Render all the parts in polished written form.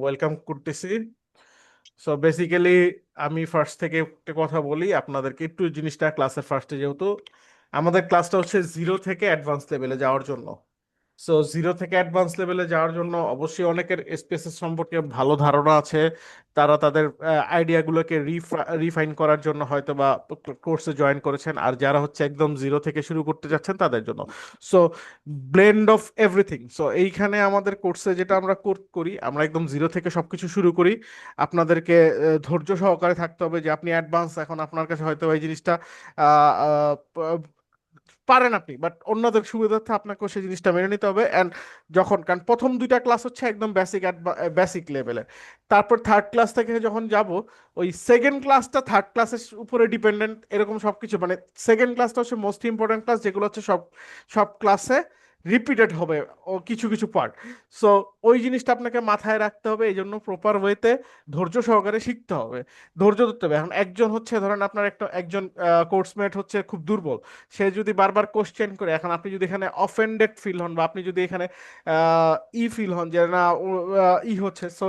Welcome করতেছি। So basically আমি first থেকে একটা কথা বলি আপনাদেরকে, একটু জিনিসটা ক্লাসের ফার্স্টে, যেহেতু আমাদের ক্লাসটা হচ্ছে জিরো থেকে অ্যাডভান্স লেভেলে যাওয়ার জন্য। সো জিরো থেকে অ্যাডভান্স লেভেলে যাওয়ার জন্য অবশ্যই অনেকের স্পেসেস সম্পর্কে ভালো ধারণা আছে। তারা তাদের আইডিয়াগুলোকে রিফাইন করার জন্য হয়তো বা কোর্সে জয়েন করেছেন, আর যারা হচ্ছে একদম জিরো থেকে শুরু করতে যাচ্ছেন তাদের জন্য। So blend of everything. So এইখানে আমাদের কোর্সে যেটা আমরা করি, আমরা একদম জিরো থেকে সবকিছু শুরু করি। আপনাদেরকে ধৈর্য সহকারে থাকতে হবে, যে আপনি অ্যাডভান্স, এখন আপনার কাছে হয়তো এই জিনিসটা আহ, আহ, পারেন আপনি, বাট অন্যদের সুবিধার্থে আপনাকেও সেই জিনিসটা মেনে নিতে হবে। অ্যান্ড যখন, কারণ প্রথম দুইটা ক্লাস হচ্ছে একদম বেসিক লেভেলের, তারপর থার্ড ক্লাস থেকে যখন যাব, ওই সেকেন্ড ক্লাসটা থার্ড ক্লাসের উপরে ডিপেন্ডেন্ট, এরকম সবকিছু, মানে সেকেন্ড ক্লাসটা হচ্ছে মোস্ট ইম্পর্টেন্ট ক্লাস, যেগুলো হচ্ছে সব সব ক্লাসে রিপিটেড হবে ও কিছু কিছু পার্ট। সো ওই জিনিসটা আপনাকে মাথায় রাখতে হবে, এই জন্য প্রপার ওয়েতে ধৈর্য সহকারে শিখতে হবে, ধৈর্য ধরতে হবে। এখন একজন হচ্ছে, ধরেন আপনার একজন কোর্সমেট হচ্ছে খুব দুর্বল, সে যদি বারবার কোশ্চেন করে, এখন আপনি যদি এখানে অফেন্ডেড ফিল হন, বা আপনি যদি এখানে ফিল হন যে না হচ্ছে, সো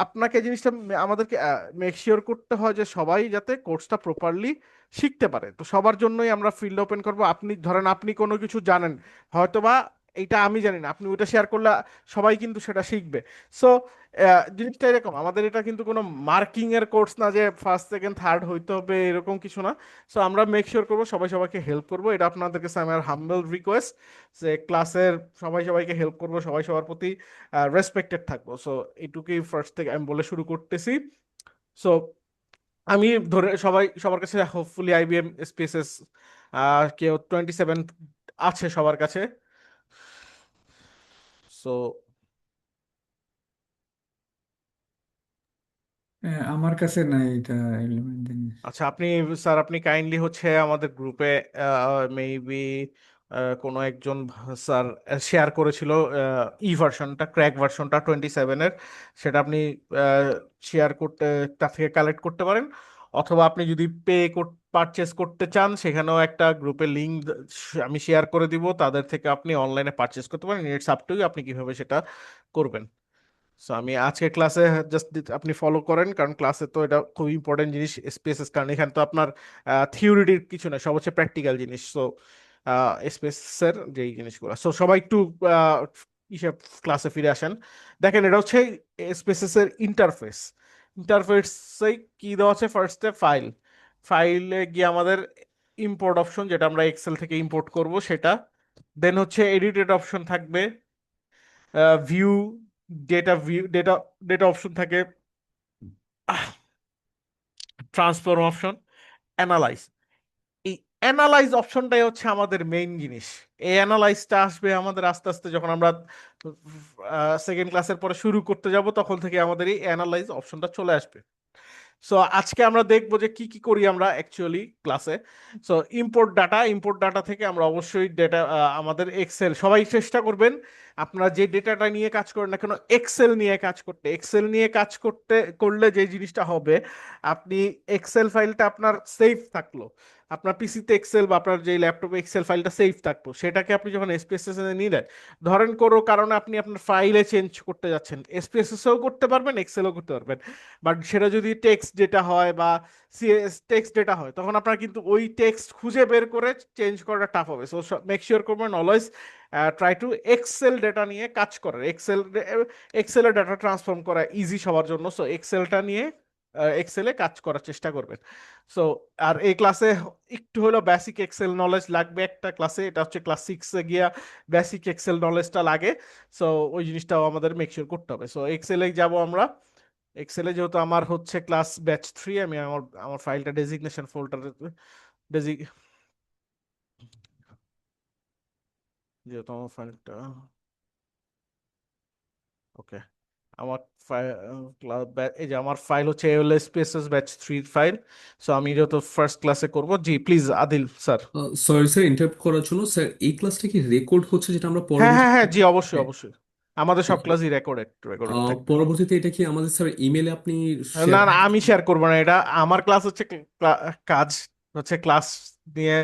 আপনাকে জিনিসটা আমাদেরকে মেক শিওর করতে হয় যে সবাই যাতে কোর্সটা প্রপারলি শিখতে পারে। তো সবার জন্যই আমরা ফিল্ড ওপেন করব। আপনি ধরেন আপনি কোনো কিছু জানেন, হয়তোবা এইটা আমি জানি না, আপনি ওইটা শেয়ার করলে সবাই কিন্তু সেটা শিখবে। সো জিনিসটা এরকম, আমাদের এটা কিন্তু কোনো মার্কিং এর কোর্স না যে ফার্স্ট সেকেন্ড থার্ড হইতে হবে, এরকম কিছু না। সো আমরা মেক শিওর করবো সবাই সবাইকে হেল্প করবো, এটা আপনাদের কাছে আমার হাম্বল রিকোয়েস্ট, যে ক্লাসের সবাই সবাইকে হেল্প করবো, সবাই সবার প্রতি রেসপেক্টেড থাকবো। সো এইটুকুই ফার্স্ট থেকে আমি বলে শুরু করতেছি। সো আমি ধরে সবাই সবার কাছে হোপফুলি আইবিএম স্পেসেস কেউ 27 আছে সবার কাছে। সো আমার কাছে নাই এটা এলিমেন্ট জিনিস। আচ্ছা, স্যার আপনি কাইন্ডলি হচ্ছে আমাদের গ্রুপে মেবি কোনো একজন স্যার শেয়ার করেছিল ই ভার্সনটা, ক্র্যাক ভার্সনটা 27-এর, সেটা আপনি শেয়ার করতে, তার থেকে কালেক্ট করতে পারেন। অথবা আপনি যদি পারচেস করতে চান, সেখানেও একটা গ্রুপের লিঙ্ক আমি শেয়ার করে দিব, তাদের থেকে আপনি অনলাইনে পারচেস করতে পারেন। ইটস আপ টু ইউ আপনি কিভাবে সেটা করবেন। সো আমি আজকে ক্লাসে জাস্ট আপনি ফলো করেন, কারণ ক্লাসে তো এটা খুব ইম্পর্টেন্ট জিনিস স্পেসেস, কারণ এখানে তো আপনার থিওরিটির কিছু না, সব হচ্ছে প্র্যাকটিক্যাল জিনিস। সো স্পেসের যেই জিনিসগুলো, সো সবাই একটু হিসাব ক্লাসে ফিরে আসেন। দেখেন, এটা হচ্ছে স্পেসেসের ইন্টারফেস। ইন্টারফেসে কি দেওয়া আছে, ফার্স্টে ফাইলে গিয়ে আমাদের ইম্পোর্ট অপশন, যেটা আমরা এক্সেল থেকে ইম্পোর্ট করব সেটা। দেন হচ্ছে এডিটেড অপশন থাকবে, ভিউ ডেটা ডেটা অপশন থাকে, ট্রান্সফর্ম অপশন, অ্যানালাইজ। এই অ্যানালাইজ অপশনটাই হচ্ছে আমাদের মেইন জিনিস। এই অ্যানালাইজটা আসবে আমাদের আস্তে আস্তে, যখন আমরা সেকেন্ড ক্লাসের পরে শুরু করতে যাব, তখন থেকে আমাদের এই অ্যানালাইজ অপশনটা চলে আসবে। সো আজকে আমরা দেখবো যে কি কি করি আমরা অ্যাকচুয়ালি ক্লাসে। সো ইম্পোর্ট ডাটা থেকে আমরা অবশ্যই ডেটা, আমাদের এক্সেল, সবাই চেষ্টা করবেন আপনারা যে ডেটাটা নিয়ে কাজ করেন না কেন, এক্সেল নিয়ে কাজ করতে করলে যে জিনিসটা হবে, আপনি এক্সেল ফাইলটা আপনার সেফ থাকলো, আপনার পিসিতে এক্সেল বা আপনার যে ল্যাপটপে এক্সেল ফাইলটা সেফ থাকলো, সেটাকে আপনি যখন এসপিএসএস এ নিলেন, ধরেন কোনো কারণে আপনি আপনার ফাইলে চেঞ্জ করতে যাচ্ছেন, এসপিএসএসও করতে পারবেন, এক্সেলও করতে পারবেন। বাট সেটা যদি টেক্সট ডেটা হয় বা টেক্সট ডেটা হয়, তখন আপনার কিন্তু ওই টেক্সট খুঁজে বের করে চেঞ্জ করাটা টাফ হবে। সো মেক শিওর করবেন always try to excel data নিয়ে কাজ করার, এক্সেলের ডাটা ট্রান্সফর্ম করা ইজি সবার জন্য। সো এক্সেলটা নিয়ে এক্সেলে কাজ করার চেষ্টা করবেন। সো আর এই ক্লাসে একটু হলো বেসিক এক্সেল নলেজ লাগবে একটা ক্লাসে, এটা হচ্ছে ক্লাস 6-এ গিয়া বেসিক এক্সেল নলেজটা লাগে। সো ওই জিনিসটাও আমাদের মেক শিওর করতে হবে। সো এক্সেলে যাব আমরা। এক্সেলে যেহেতু আমার হচ্ছে ক্লাস ব্যাচ 3, আমি আমার আমার ফাইলটা ডেজিগনেশন ফোল্ডারে, ডেজি যেহেতু আমার ফাইলটা, ওকে, আমার এই যে আমার ফাইল হচ্ছে AOLS spaces batch 3 file. So আমি যেহেতু ফার্স্ট ক্লাসে করব, জি please Adil sir. Sorry sir, interrupt করার জন্য। স্যার, এই ক্লাসটা কি রেকর্ড হচ্ছে, যেটা আমরা হ্যাঁ পরবর্তী? হ্যাঁ হ্যাঁ, জি অবশ্যই অবশ্যই, আমাদের সব ক্লাসই রেকর্ডেড থাকবে। পরবর্তীতে এটা কি আমাদের স্যার ইমেলে আপনি না শেয়ার? না, আমি শেয়ার করবো না এটা। আমার ক্লাস হচ্ছে কাজ হচ্ছে ক্লাস নিয়ে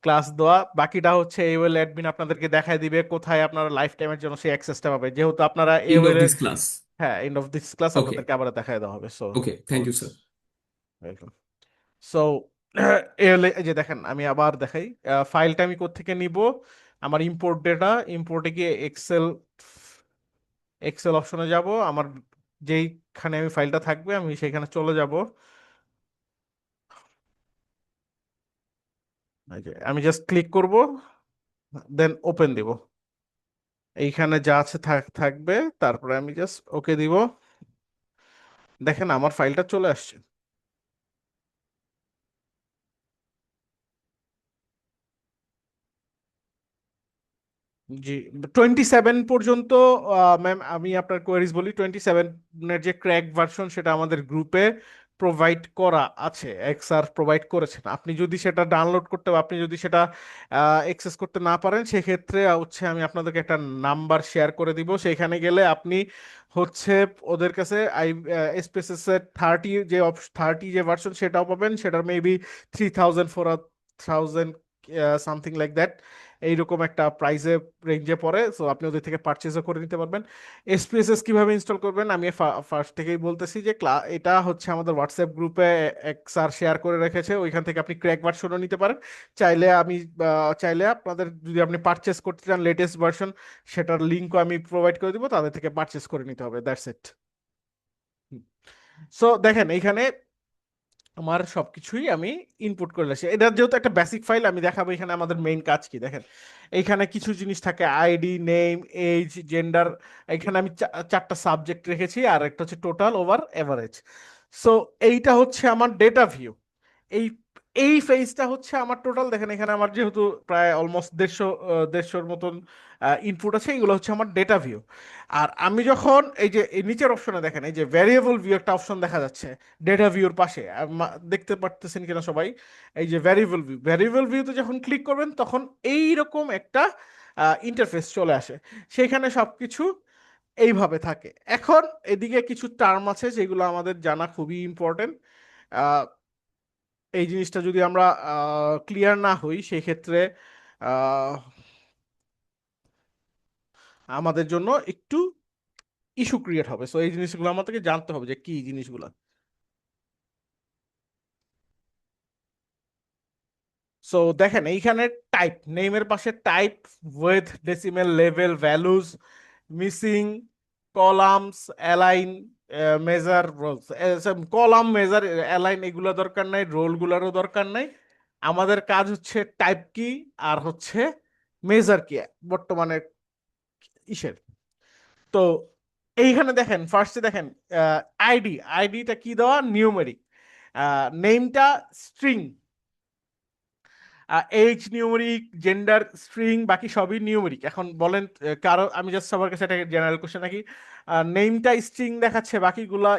ক্লাস দেওয়া, বাকিটা হচ্ছে এওএল অ্যাডমিন আপনাদেরকে দেখায় দিবে কোথায় আপনারা লাইফ টাইমের জন্য সেই অ্যাক্সেসটা পাবে, যেহেতু আপনারা এন্ড অফ এওএল এর। This class? হ্যাঁ, end of this class okay. আপনাদেরকে আবার দেখায় দেওয়া হবে। So okay, thank you sir. Welcome. So এই যে দেখেন, আমি আবার দেখাই। ফাইলটা আমি কোত্থেকে নিব? আমার ইম্পোর্ট ডেটা, ইম্পোর্টে গিয়ে এক্সেল, এক্সেল অপশনে যাব। আমার যেইখানে আমি ফাইলটা থাকবে আমি সেইখানে চলে যাব। এই যে আমি জাস্ট ক্লিক করব, দেন ওপেন দিব। এইখানে যা আছে থাকবে, তারপরে আমি জাস্ট ওকে দিব। দেখেন আমার ফাইলটা চলে আসছে। জি, 27 পর্যন্ত। ম্যাম আমি আপনার কোয়েরিজ বলি, 27-এর যে ক্র্যাক ভার্সন সেটা আমাদের গ্রুপে প্রোভাইড করা আছে, এক্সআর প্রোভাইড করেছেন। আপনি যদি সেটা ডাউনলোড করতে বা আপনি যদি সেটা অ্যাক্সেস করতে না পারেন, সেক্ষেত্রে হচ্ছে আমি আপনাদেরকে একটা নাম্বার শেয়ার করে দিব। সেইখানে গেলে আপনি হচ্ছে ওদের কাছে স্পেসেস এর 30 যে ভার্সন সেটাও পাবেন। সেটার মেবি 3,000 4,000 সামথিং লাইক দ্যাট, এইরকম একটা প্রাইসে রেঞ্জে পড়ে। সো আপনি ওদের থেকে পারচেজও করে নিতে পারবেন। এসপিএসএস কিভাবে ইনস্টল করবেন আমি ফার্স্ট থেকেই বলতেছি যে এটা হচ্ছে আমাদের হোয়াটসঅ্যাপ গ্রুপে এক স্যার শেয়ার করে রেখেছে, ওইখান থেকে আপনি ক্র্যাক ভার্সনও নিতে পারেন। চাইলে আমি চাইলে আপনাদের যদি আপনি পারচেস করতে চান লেটেস্ট ভার্সন, সেটার লিঙ্কও আমি প্রোভাইড করে দিব, তাদের থেকে পারচেস করে নিতে হবে। That's it. সো দেখেন এইখানে আমার সবকিছুই আমি ইনপুট করে আসি। এটা যেহেতু একটা বেসিক ফাইল, আমি দেখাবো এখানে আমাদের মেইন কাজ কি। দেখেন এইখানে কিছু জিনিস থাকে, আইডি, নেম, এজ, জেন্ডার। এখানে আমি চারটা সাবজেক্ট রেখেছি, আর একটা হচ্ছে টোটাল ওভার এভারেজ। সো এইটা হচ্ছে আমার ডেটা ভিউ। এই এই ফেজটা হচ্ছে আমার টোটাল। দেখেন এখানে আমার যেহেতু প্রায় অলমোস্ট 150-র মতন ইনপুট আছে, এগুলো হচ্ছে আমার ডেটা ভিউ। আর আমি যখন এই যে এই নিচের অপশনে দেখেন, এই যে ভ্যারিয়েবল ভিউ একটা অপশন দেখা যাচ্ছে ডেটা ভিউর পাশে, দেখতে পারতেছেন কিনা সবাই? এই যে ভ্যারিয়েবল ভিউতে যখন ক্লিক করবেন তখন এই রকম একটা ইন্টারফেস চলে আসে। সেখানে সবকিছু এইভাবে থাকে। এখন এদিকে কিছু টার্ম আছে যেগুলো আমাদের জানা খুবই ইম্পর্টেন্ট। এই জিনিসটা যদি আমরা ক্লিয়ার না হই, সেই ক্ষেত্রে আহ, আমাদের জন্য একটু ইস্যু ক্রিয়েট হবে। সো এই জিনিসগুলো আমাদেরকে জানতে হবে যে কি জিনিসগুলো। সো দেখেন এইখানে টাইপ, নেমের পাশে টাইপ, উইথ, ডেসিমেল, লেভেল, values, missing, columns, align, measure, roles. Column, measure, align এগুলো দরকার নাই, রোলগুলোরও দরকার নাই। আমাদের কাজ হচ্ছে টাইপ কি আর হচ্ছে মেজার কি বর্তমানে ইসের। তো এইখানে দেখেন ফার্স্টে দেখেন আইডি, আইডিটা কি দেওয়া? নিউমেরিক। নেমটা string, age numeric, gender string, বাকি সবই নিউমেরিক। এখন বলেন কারো, আমি জাস্ট সবার কাছে একটা জেনারেল কোশ্চেন নাকি, নেমটা স্ট্রিং দেখাচ্ছে, বাকিগুলা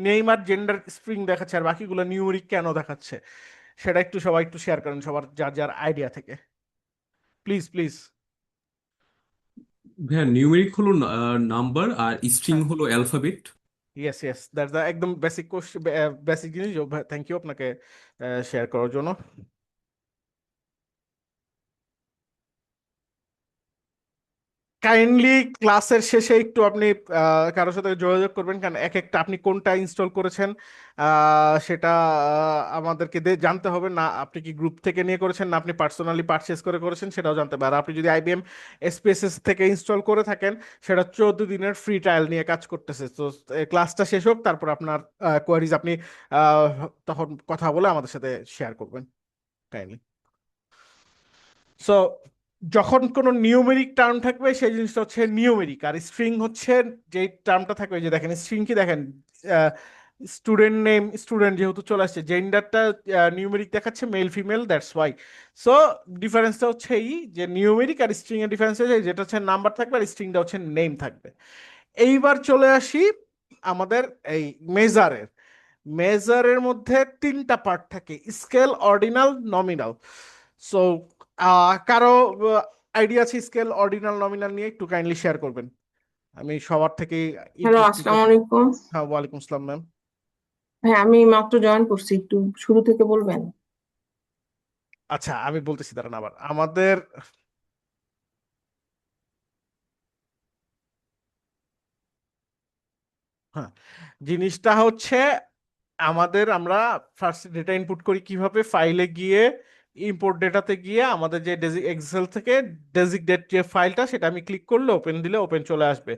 নেম আর জেন্ডার স্ট্রিং দেখাচ্ছে, আর বাকিগুলো নিউমেরিক কেন দেখাচ্ছে? সেটা একটু সবাই একটু শেয়ার করেন, সবার যার যার আইডিয়া থেকে, প্লিজ প্লিজ। হ্যাঁ, নিউমেরিক হলো নাম্বার আর স্ট্রিং হলো alphabet. Yes yes, that's the একদম বেসিক কোশ্চেন, বেসিক জিনিস। থ্যাংক ইউ আপনাকে শেয়ার করার জন্য। কাইন্ডলি ক্লাসের শেষে একটু আপনি কারোর সাথে যোগাযোগ করবেন, কারণ এক একটা আপনি কোনটা ইনস্টল করেছেন সেটা আমাদেরকে জানতে হবে। না আপনি কি গ্রুপ থেকে নিয়ে করেছেন, না আপনি পার্সোনালি পারচেস করে করেছেন, সেটাও জানতে হবে। আর আপনি যদি আইবিএম স্পেসেস থেকে ইনস্টল করে থাকেন, সেটা 14 দিনের ফ্রি ট্রায়াল নিয়ে কাজ করতেছে। তো ক্লাসটা শেষ হোক, তারপর আপনার কোয়ারিজ আপনি আহ, তখন কথা বলে আমাদের সাথে শেয়ার করবেন কাইন্ডলি। সো যখন কোনো নিউমেরিক টার্ম থাকবে সেই জিনিসটা হচ্ছে নিউমেরিক, আর স্ট্রিং হচ্ছে যে টার্মটা থাকবে। এই যে দেখেন স্ট্রিং কি দেখেন, স্টুডেন্ট নেম, স্টুডেন্ট যেহেতু চলে আসছে, জেন্ডারটা নিউমেরিক দেখাচ্ছে, male female, that's why. So ডিফারেন্সটা হচ্ছে এই যে নিউমেরিক আর স্ট্রিং এর ডিফারেন্স হচ্ছে যেটা হচ্ছে নাম্বার থাকবে আর স্ট্রিংটা হচ্ছে নেম থাকবে। এইবার চলে আসি আমাদের এই মেজারের। মেজারের মধ্যে তিনটা পার্ট থাকে, স্কেল, অর্ডিনাল, নমিনাল। সো কারো আইডিয়া আছে স্কেল, অর্ডিনাল, নমিনাল নিয়ে? একটু কাইন্ডলি শেয়ার করবেন। আমি সবার থেকে হ্যালো, ইনপুট নিতে। আসসালামু আলাইকুম। হ্যাঁ, ওয়ালাইকুম আসসালাম ম্যাম। হ্যাঁ, আমি মাত্র জয়েন করছি, একটু শুরু থেকে বলবেন? আচ্ছা আমি বলতেছি, দাঁড়ান। আবার আমাদের হ্যাঁ, জিনিসটা হচ্ছে আমরা ফার্স্ট ডেটা ইনপুট করি কিভাবে, ফাইলে গিয়ে ইম্পোর্ট ডেটাতে গিয়ে আমাদের যে এক্সেল থেকে ডেজিগনেট যে ফাইলটা সেটা আমি ক্লিক করলে ওপেন দিলে ওপেন চলে আসবে।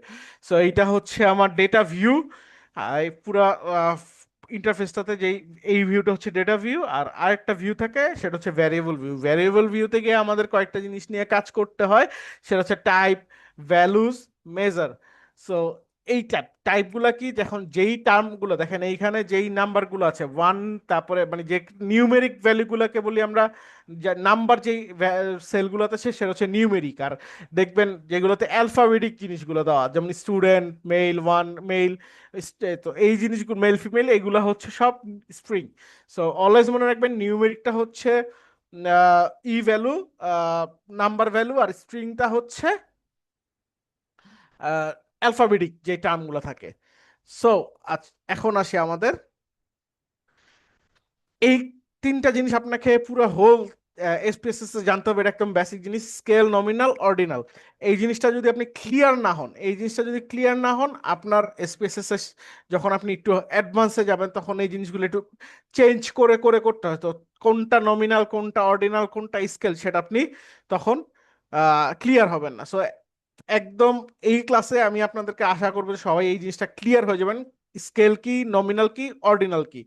সো এইটা হচ্ছে আমার ডেটা ভিউ। পুরা ইন্টারফেসটাতে যেই এই ভিউটা হচ্ছে ডেটা ভিউ, আর আরেকটা ভিউ থাকে সেটা হচ্ছে ভ্যারিয়েবল ভিউ। ভ্যারিয়েবল ভিউতে গিয়ে আমাদের কয়েকটা জিনিস নিয়ে কাজ করতে হয়, সেটা হচ্ছে টাইপ, ভ্যালুজ, মেজার। সো এই টাইপগুলো কি, যখন যেই টার্মগুলো দেখেন এইখানে যেই নাম্বারগুলো আছে ওয়ান, তারপরে মানে যে নিউমেরিক ভ্যালুগুলোকে বলি আমরা, নাম্বার যেই সেলগুলোতে আছে সেটা হচ্ছে নিউমেরিক। আর দেখবেন যেগুলোতে অ্যালফাবেটিক জিনিসগুলো দেওয়া, যেমন স্টুডেন্ট, মেল ওয়ান, মেল, তো এই জিনিসগুলো মেল ফিমেল এগুলো হচ্ছে সব স্ট্রিং। সো অলওয়েজ মনে রাখবেন নিউমেরিকটা হচ্ছে ই ভ্যালু, নাম্বার ভ্যালু, আর স্ট্রিংটা হচ্ছে অ্যালফাবেটিক যে টার্মগুলো থাকে। সো এখন আসি আমাদের এই তিনটা জিনিস আপনাকে পুরো হোল এসপিএসএস এ জানতে হবে। এটা একদম বেসিক জিনিস, স্কেল, নমিনাল, অর্ডিনাল। এই জিনিসটা যদি আপনি ক্লিয়ার না হন, এই জিনিসটা যদি ক্লিয়ার না হন, আপনার এসপিএসএস এ যখন আপনি একটু অ্যাডভান্সে যাবেন তখন এই জিনিসগুলো একটু চেঞ্জ করে করে করতে হয়। তো কোনটা নমিনাল, কোনটা অর্ডিনাল, কোনটা স্কেল, সেটা আপনি তখন ক্লিয়ার হবেন না। সো একদম এই ক্লাসে আমি আপনাদেরকে আশা করবো যে সবাই এই জিনিসটা ক্লিয়ার হয়ে যাবেন, স্কেল কি, নমিনাল কি, অর্ডিনাল কি।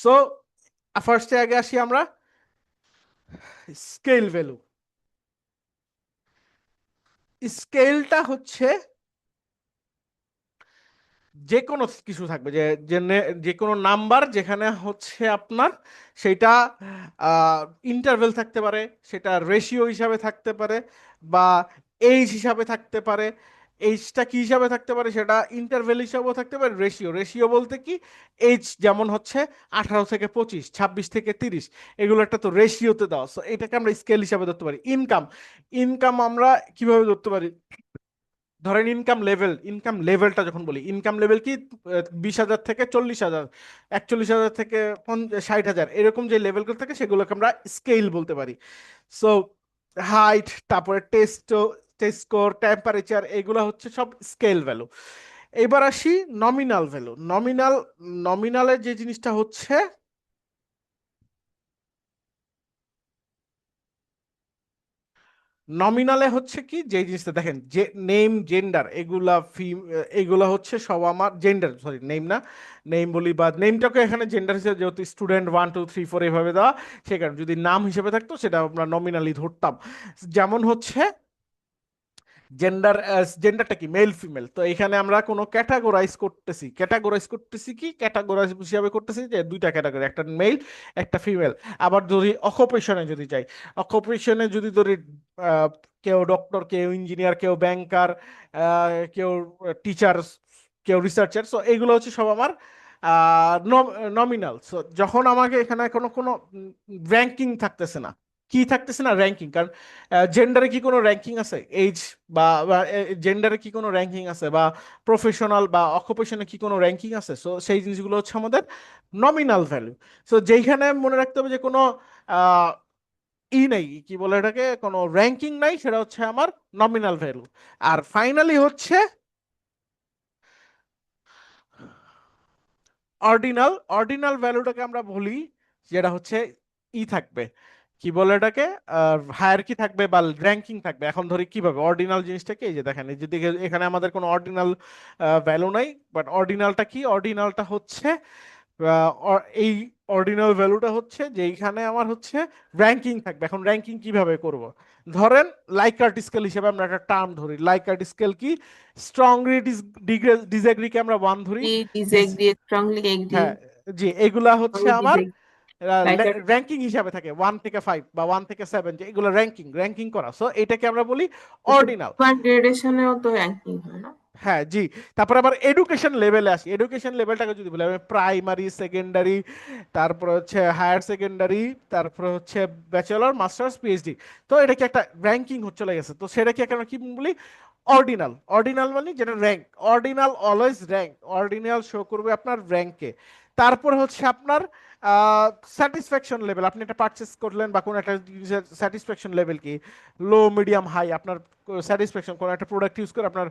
সো ফার্স্টে আগে আসি আমরা স্কেল ভ্যালু। স্কেলটা হচ্ছে যে কোনো কিছু থাকবে, যে কোনো নাম্বার যেখানে হচ্ছে আপনার সেটা ইন্টারভেল থাকতে পারে, সেটা রেশিও হিসাবে থাকতে পারে, বা এইজ হিসাবে থাকতে পারে। এইজটা কি হিসাবে থাকতে পারে, সেটা ইন্টারভেল হিসাবেও থাকতে পারে। রেশিও, রেশিও বলতে কি, এইজ যেমন হচ্ছে 18 থেকে 25, 26 থেকে 30, এগুলো একটা তো রেশিওতে দেওয়া। সো এটাকে আমরা স্কেল হিসাবে ধরতে পারি। ইনকাম, ইনকাম আমরা কিভাবে ধরতে পারি, ধরেন ইনকাম লেভেল, ইনকাম লেভেলটা যখন বলি, ইনকাম লেভেল কি 20,000 থেকে 40,000, 41,000 থেকে 60,000, এরকম যে লেভেলগুলো থাকে সেগুলোকে আমরা স্কেল বলতে পারি। সো হাইট, তারপরে টেস্ট স্কোর, টেম্পারেচার, এগুলো হচ্ছে সব স্কেল ভ্যালু। এবার আসি নমিনাল ভ্যালু। নমিনালের যে জিনিসটা হচ্ছে, নমিনালে হচ্ছে কি, যে জিনিসটা দেখেন যে নেম, জেন্ডার, এগুলা হচ্ছে সব আমার জেন্ডার, সরি নেম না, নেম বলি, বা নেমটাকে এখানে জেন্ডার হিসেবে, যেহেতু স্টুডেন্ট 1 2 3 4 এভাবে দেওয়া, সে কারণে যদি নাম হিসেবে থাকতো সেটা আমরা নমিনালি ধরতাম। যেমন হচ্ছে জেন্ডার, জেন্ডারটা কি, মেল ফিমেল, তো এখানে আমরা কোনো ক্যাটাগোরাইজ করতেছি কি, ক্যাটাগোরাইজ হিসাবে করতেছি যে দুইটা ক্যাটাগরি, একটা মেল, একটা ফিমেল। আবার ধরি অকুপেশনে যদি যাই, অকুপেশনে যদি ধরি আহ, কেউ ডক্টর, কেউ ইঞ্জিনিয়ার, কেউ ব্যাংকার, কেউ টিচার, কেউ রিসার্চার, সো এগুলো হচ্ছে সব আমার নমিনাল। সো যখন আমাকে এখানে কোনো কোনো র্যাঙ্কিং থাকতেছে না, কি থাকতেছে না, র্যাঙ্কিং। কারণ জেন্ডারে কি কোনো র্যাঙ্কিং আছে, এইজ বা জেন্ডারে কি কোনো র্যাঙ্কিং আছে, বা প্রফেশনাল বা অকুপেশনে কি কোনো র্যাঙ্কিং আছে, সো সেই জিনিসগুলো হচ্ছে আমাদের নমিনাল ভ্যালু। সো যেইখানে মনে রাখতে হবে যে কোনো আহ, নেই, কি বলে এটাকে, কোনো র্যাঙ্কিং নাই, সেটা হচ্ছে আমার নমিনাল ভ্যালু। আর ফাইনালি হচ্ছে অর্ডিনাল। অর্ডিনাল ভ্যালুটাকে আমরা বলি যেটা হচ্ছে থাকবে, কি বলে এটাকে, হায়ারার্কি থাকবে বা র্যাঙ্কিং থাকবে। এখন ধরি কিভাবে অর্ডিনাল জিনিসটাকে, এই যে দেখেন, এই যে এখানে আমাদের কোনো অর্ডিনাল ভ্যালু নাই, বাট অর্ডিনালটা কি, অর্ডিনালটা হচ্ছে এই অর্ডিনাল ভ্যালুটা হচ্ছে যে এইখানে আমার হচ্ছে র্যাঙ্কিং থাকবে। এখন র্যাঙ্কিং কিভাবে করব, ধরেন লাইকার্ট স্কেল হিসেবে আমরা একটা টার্ম ধরি। লাইকার্ট স্কেল কি, স্ট্রংলি ডিসএগ্রিকে আমরা 1 ধরি, ডিসএগ্রি, স্ট্রংলি এগ্রি, হ্যাঁ, জি, এগুলা হচ্ছে আমার ডিসএগ্রি, লাইক আ র্যাঙ্কিং হিসাবে থাকে 1 থেকে 5 বা 1 থেকে 7, যে এগুলো র্যাঙ্কিং করা। সো এটাকে আমরা বলি অর্ডিনাল। সুপার গ্রেডেশনেও তো র্যাঙ্কিং হয় না? হ্যাঁ, জি। তারপর আবার এডুকেশন লেভেলে আসি। এডুকেশন লেভেলটাকে যদি বলি, আমি প্রাইমারি, সেকেন্ডারি, তারপর হচ্ছে হায়ার সেকেন্ডারি, তারপর হচ্ছে ব্যাচেলর, মাস্টার্স, পিএইচডি, তো এটা কি একটা র্যাঙ্কিং হচ্ছে লেগেছে, তো সেটা কি আমরা কি বলি, অর্ডিনাল। অর্ডিনাল মানে যেটা rank, ordinal always rank, ordinal show করবে আপনার র্যাঙ্কে। তারপর হচ্ছে আপনার স্যাটিসফ্যাকশন লেভেল, আপনি একটা পারচেস করলেন বা কোনো একটা জিনিসের স্যাটিসফ্যাকশন লেভেল কি, লো মিডিয়াম হাই, আপনার স্যাটিসফ্যাকশন কোনো একটা প্রোডাক্ট ইউজ করে আপনার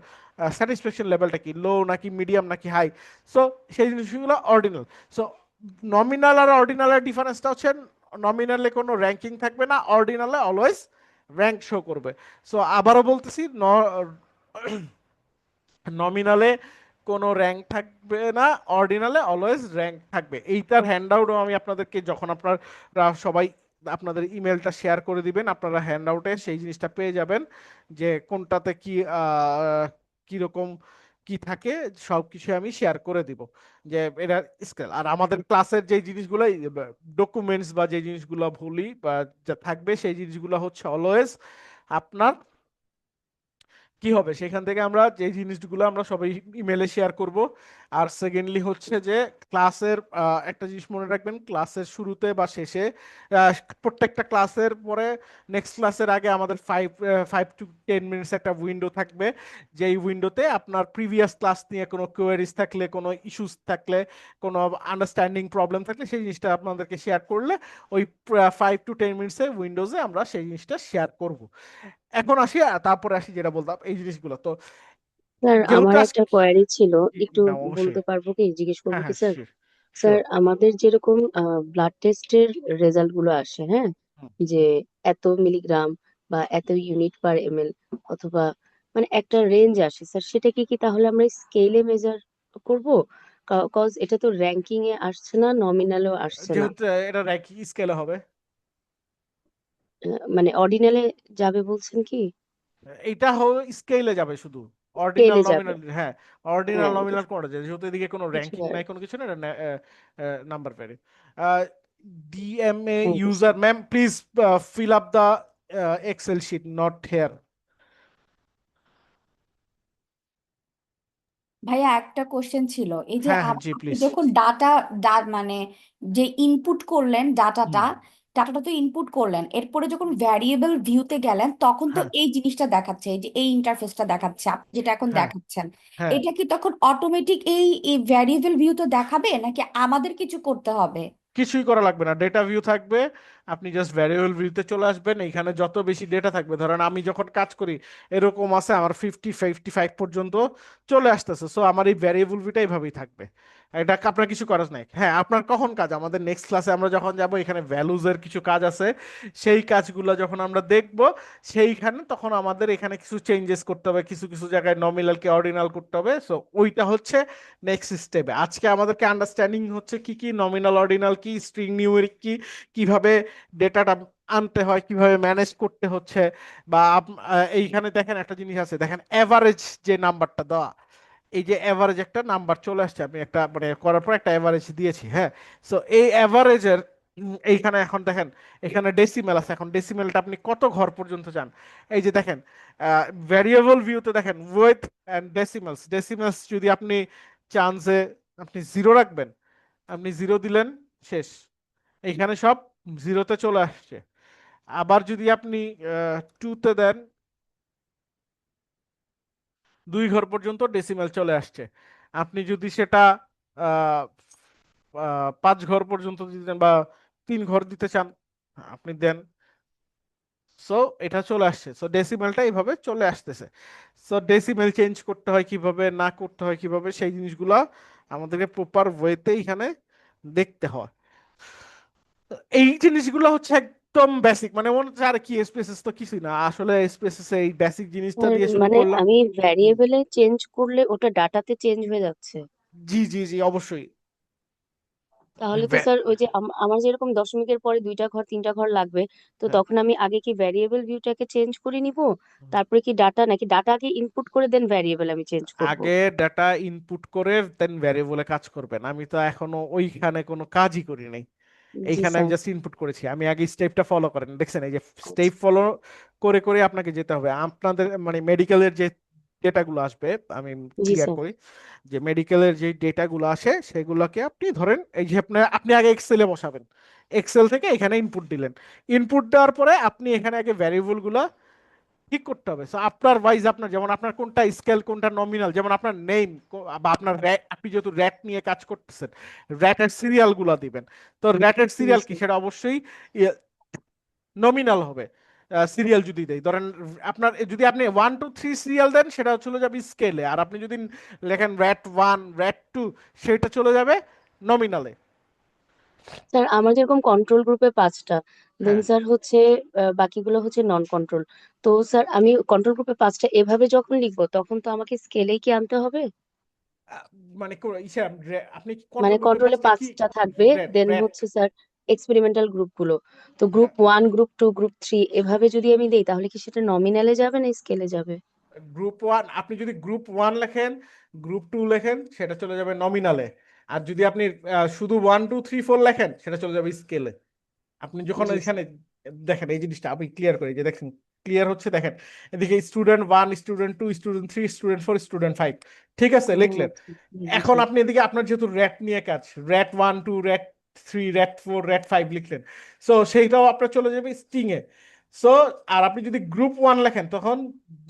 স্যাটিসফ্যাকশন লেভেলটা কি, লো নাকি মিডিয়াম নাকি হাই। সো সেই জিনিসগুলো অর্ডিনাল। সো নমিনাল আর অর্ডিনালের ডিফারেন্সটা হচ্ছে নমিনালে কোনো র্যাঙ্কিং থাকবে না, অর্ডিনালে অলওয়েজ র্যাঙ্ক শো করবে। সো আবারও বলতেছি, নমিনালে কোনো র্যাঙ্ক থাকবে না, অর্ডিনালে অলওয়েজ র্যাঙ্ক থাকবে। এইটার হ্যান্ডআউটও আমি আপনাদেরকে, যখন আপনারা সবাই আপনাদের ইমেলটা শেয়ার করে দিবেন, আপনারা হ্যান্ডআউটে সেই জিনিসটা পেয়ে যাবেন যে কোনটাতে কি কিরকম কি থাকে, সব কিছু আমি শেয়ার করে দিব যে এটা স্কেল। আর আমাদের ক্লাসের যে জিনিসগুলো, ডকুমেন্টস বা যে জিনিসগুলো ভুলি বা যা থাকবে, সেই জিনিসগুলো হচ্ছে অলওয়েজ আপনার কি হবে, সেখান থেকে আমরা যে জিনিসগুলো আমরা সবাই ইমেলে শেয়ার করব। আর সেকেন্ডলি হচ্ছে যে ক্লাসের একটা জিনিস মনে রাখবেন, ক্লাসের শুরুতে বা শেষে আহ, প্রত্যেকটা ক্লাসের পরে নেক্সট ক্লাসের আগে আমাদের 5 to 10 মিনিটস একটা উইন্ডো থাকবে, যেই উইন্ডোতে আপনার প্রিভিয়াস ক্লাস নিয়ে কোনো কোয়েরিজ থাকলে, কোনো ইস্যুস থাকলে, কোনো আন্ডারস্ট্যান্ডিং প্রবলেম থাকলে, সেই জিনিসটা আপনাদেরকে শেয়ার করলে ওই 5 to 10 মিনিটসের উইন্ডোজে আমরা সেই জিনিসটা শেয়ার করব। এখন আসি, তারপরে আসি যেটা বলতাম এই জিনিসগুলো তো, স্যার যেহেতু আমার আজকে একটা কোয়ারি ছিল, একটু না অবশ্যই, বলতে পারবো কি, জিজ্ঞেস হ্যাঁ করবো কি হ্যাঁ স্যার? Sure sir sure. আমাদের যেরকম ব্লাড টেস্টের রেজাল্ট গুলো আসে, হ্যাঁ, যে এত মিলিগ্রাম বা এত ইউনিট পার এমএল অথবা মানে একটা রেঞ্জ আসে স্যার, সেটা কি কি তাহলে আমরা স্কেলে মেজার করব? কজ এটা তো র্যাঙ্কিং এ আসছে না, নমিনালেও আসছে না। যেহেতু এটা র্যাঙ্কিং স্কেলে হবে, মানে অর্ডিনালে যাবে বলছেন কি? এটা হবে স্কেলে যাবে শুধু, অর্ডিনাল স্কেলে যাবে? নমিনাল, হ্যাঁ অর্ডিনাল হ্যাঁ, নমিনাল কোনটা যায়, যেহেতু এদিকে কোনো কিছু র্যাঙ্কিং আর। নাই কোনো কিছু না, এটা নাম্বার প্যারে। DMA thank you user, sir. Ma'am please fill up the excel sheet not here. ভাইয়া একটা কোশ্চেন ছিল, এই যে হ্যাঁ হ্যাঁ জি আপনি প্লিজ। যখন মানে যে ইনপুট করলেন হুম ডাটাটা তো ইনপুট করলেন, এরপরে যখন ভ্যারিয়েবল ভিউতে গেলেন তখন তো হ্যাঁ এই জিনিসটা দেখাচ্ছে, এই যে এই ইন্টারফেসটা দেখাচ্ছে আপনি যেটা এখন হ্যাঁ দেখাচ্ছেন, হ্যাঁ, এটা কি তখন অটোমেটিক এই ভ্যারিয়েবল ভিউতে দেখাবে নাকি আমাদের কিছু করতে হবে? কিছুই করা লাগবে না, ডেটা ভিউ থাকবে, আপনি জাস্ট ভ্যারিয়েবল ভিউতে চলে আসবেন। এখানে যত বেশি ডেটা থাকবে, ধরেন আমি যখন কাজ করি এরকম আছে আমার 55 পর্যন্ত চলে আসতেছে, সো আমার এই ভ্যারিয়েবল ভিউটা এইভাবেই থাকবে। এটা আপনার কিছু করার নাই। হ্যাঁ আপনার কখন কাজ, আমাদের নেক্সট ক্লাসে আমরা যখন যাব, এখানে ভ্যালুজের কিছু কাজ আছে, সেই কাজগুলো যখন আমরা দেখব, সেইখানে তখন আমাদের এখানে কিছু চেঞ্জেস করতে হবে, কিছু কিছু জায়গায় নমিনালকে অর্ডিনাল করতে হবে। সো ওইটা হচ্ছে নেক্সট স্টেপে। আজকে আমাদেরকে আন্ডারস্ট্যান্ডিং হচ্ছে কি কি নমিনাল অর্ডিনাল কি, স্ট্রিং নিউমেরিক কি, কিভাবে ডেটাটা আনতে হয়, কিভাবে ম্যানেজ করতে হচ্ছে। বা এইখানে দেখেন একটা জিনিস আছে, দেখেন এভারেজ যে নাম্বারটা দেওয়া, এই যে এভারেজ একটা নাম্বার চলে আসছে, আমি একটা মানে করার পর একটা এভারেজ দিয়েছি, হ্যাঁ। সো এই এভারেজের এইখানে এখন দেখেন, এখানে ডেসিমেল আছে, এখন ডেসিমেলটা আপনি কত ঘর পর্যন্ত চান। এই যে দেখেন ভ্যারিয়েবল ভিউতে দেখেন উইথ অ্যান্ড ডেসিমেলস, ডেসিমেলস যদি আপনি চান যে আপনি জিরো রাখবেন, আপনি জিরো দিলেন, শেষ, এইখানে সব জিরোতে চলে আসছে। আবার যদি আপনি টুতে দেন, 2 ঘর পর্যন্ত ডেসিমেল চলে আসছে। আপনি যদি সেটা আহ, 5 ঘর পর্যন্ত দিতে চান বা 3 ঘর দিতে চান, আপনি দেন, সো এটা চলে আসছে। সো ডেসিমেলটা এইভাবে চলে আসতেছে। সো ডেসিমেল চেঞ্জ করতে হয় কিভাবে, না করতে হয় কিভাবে, সেই জিনিসগুলো আমাদেরকে প্রপার ওয়েতে এখানে দেখতে হয়। তো এই জিনিসগুলো হচ্ছে একদম বেসিক, মানে মনে হচ্ছে আর কি স্পেসেস তো কিছুই না, আসলে স্পেসেস এই বেসিক জিনিসটা স্যার দিয়ে শুরু মানে করলাম। আমি হুম, ভ্যারিয়েবলে চেঞ্জ করলে ওটা ডাটাতে চেঞ্জ হয়ে যাচ্ছে? জি জি জি অবশ্যই। তাহলে তো ভ্যা- স্যার ওই যে আমার যেরকম দশমিকের পরে দুইটা ঘর তিনটা ঘর লাগবে, তো হ্যাঁ, তখন আমি আগে কি ভ্যারিয়েবল ভিউটাকে চেঞ্জ করে নিব, তারপরে কি ডাটা, নাকি ডাটা আগে ইনপুট করে দেন ভ্যারিয়েবল আমি চেঞ্জ করব? আগে ডাটা ইনপুট করে দেন ভ্যারিয়েবলে কাজ করবেন। আমি তো এখনো ওইখানে কোনো কাজই করি নাই, জি এইখানে আমি স্যার। জাস্ট ইনপুট করেছি। আমি আগে স্টেপটা ফলো করেন, দেখছেন এই যে আচ্ছা। স্টেপ ফলো করে করে আপনাকে যেতে হবে। আপনাদের মানে মেডিকেলের যে ডেটাগুলো আসবে, আমি জি ক্লিয়ার স্যার। করি, যে মেডিকেলের যে ডেটাগুলো আসে সেগুলোকে আপনি ধরেন এই যে আপনি আগে এক্সেলে বসাবেন, এক্সেল থেকে এখানে ইনপুট দিলেন, ইনপুট দেওয়ার পরে আপনি এখানে আগে ভ্যারিয়েবলগুলো ঠিক করতে হবে। সো আপনার ওয়াইজ আপনার যেমন আপনার কোনটা স্কেল কোনটা নমিনাল, যেমন আপনার নেম বা আপনার আপনি যেহেতু র্যাট নিয়ে কাজ করতেছেন, র্যাটের সিরিয়াল গুলা দিবেন। তো র্যাটের জি সিরিয়াল কি স্যার। সেটা অবশ্যই নমিনাল হবে। সিরিয়াল যদি দেয়, ধরেন আপনার যদি আপনি 1 2 3 সিরিয়াল দেন সেটা চলে যাবে স্কেলে, আর আপনি যদি লেখেন র্যাট 1 র্যাট 2 সেটা চলে যাবে নমিনালে। স্যার আমার যেরকম কন্ট্রোল গ্রুপে 5টা, দেন হ্যাঁ, স্যার হচ্ছে বাকিগুলো হচ্ছে নন কন্ট্রোল। তো স্যার আমি কন্ট্রোল গ্রুপে 5টা এভাবে যখন লিখবো তখন তো আমাকে স্কেলেই কি আনতে হবে? আহ, মানে আপনি মানে কন্ট্রোল গ্রুপে কন্ট্রোলে 5টা কি 5টা থাকবে, র্যাট দেন র্যাট হচ্ছে স্যার এক্সপেরিমেন্টাল গ্রুপগুলো। তো গ্রুপ 1 গ্রুপ 2 গ্রুপ 3 এভাবে যদি আমি দেই তাহলে কি সেটা নমিনালে যাবে না স্কেলে যাবে? গ্রুপ 1 আপনি যদি গ্রুপ 1 লেখেন, গ্রুপ 2 লেখেন সেটা চলে যাবে নমিনালে। আর যদি আপনি শুধু 1 2 3 4 লেখেন সেটা চলে যাবে স্কেলে। আপনি যখন জি এখানে স্যার। দেখেন এই জিনিসটা আমি ক্লিয়ার করি, যে দেখেন ক্লিয়ার হচ্ছে, দেখেন এদিকে student 1 student 2 student 3 student 4 student 5, ঠিক আছে ও লিখলেন। আচ্ছা, জি এখন স্যার। আপনি এদিকে আপনার যেহেতু র্যাট নিয়ে কাজ, র্যাট 1 2 র্যাট 3 র্যাট 4 র্যাট 5 লিখলেন, সেইটাও আপনার চলে যাবে স্ট্রিং এ। সো আর আপনি যদি গ্রুপ 1 লেখেন তখন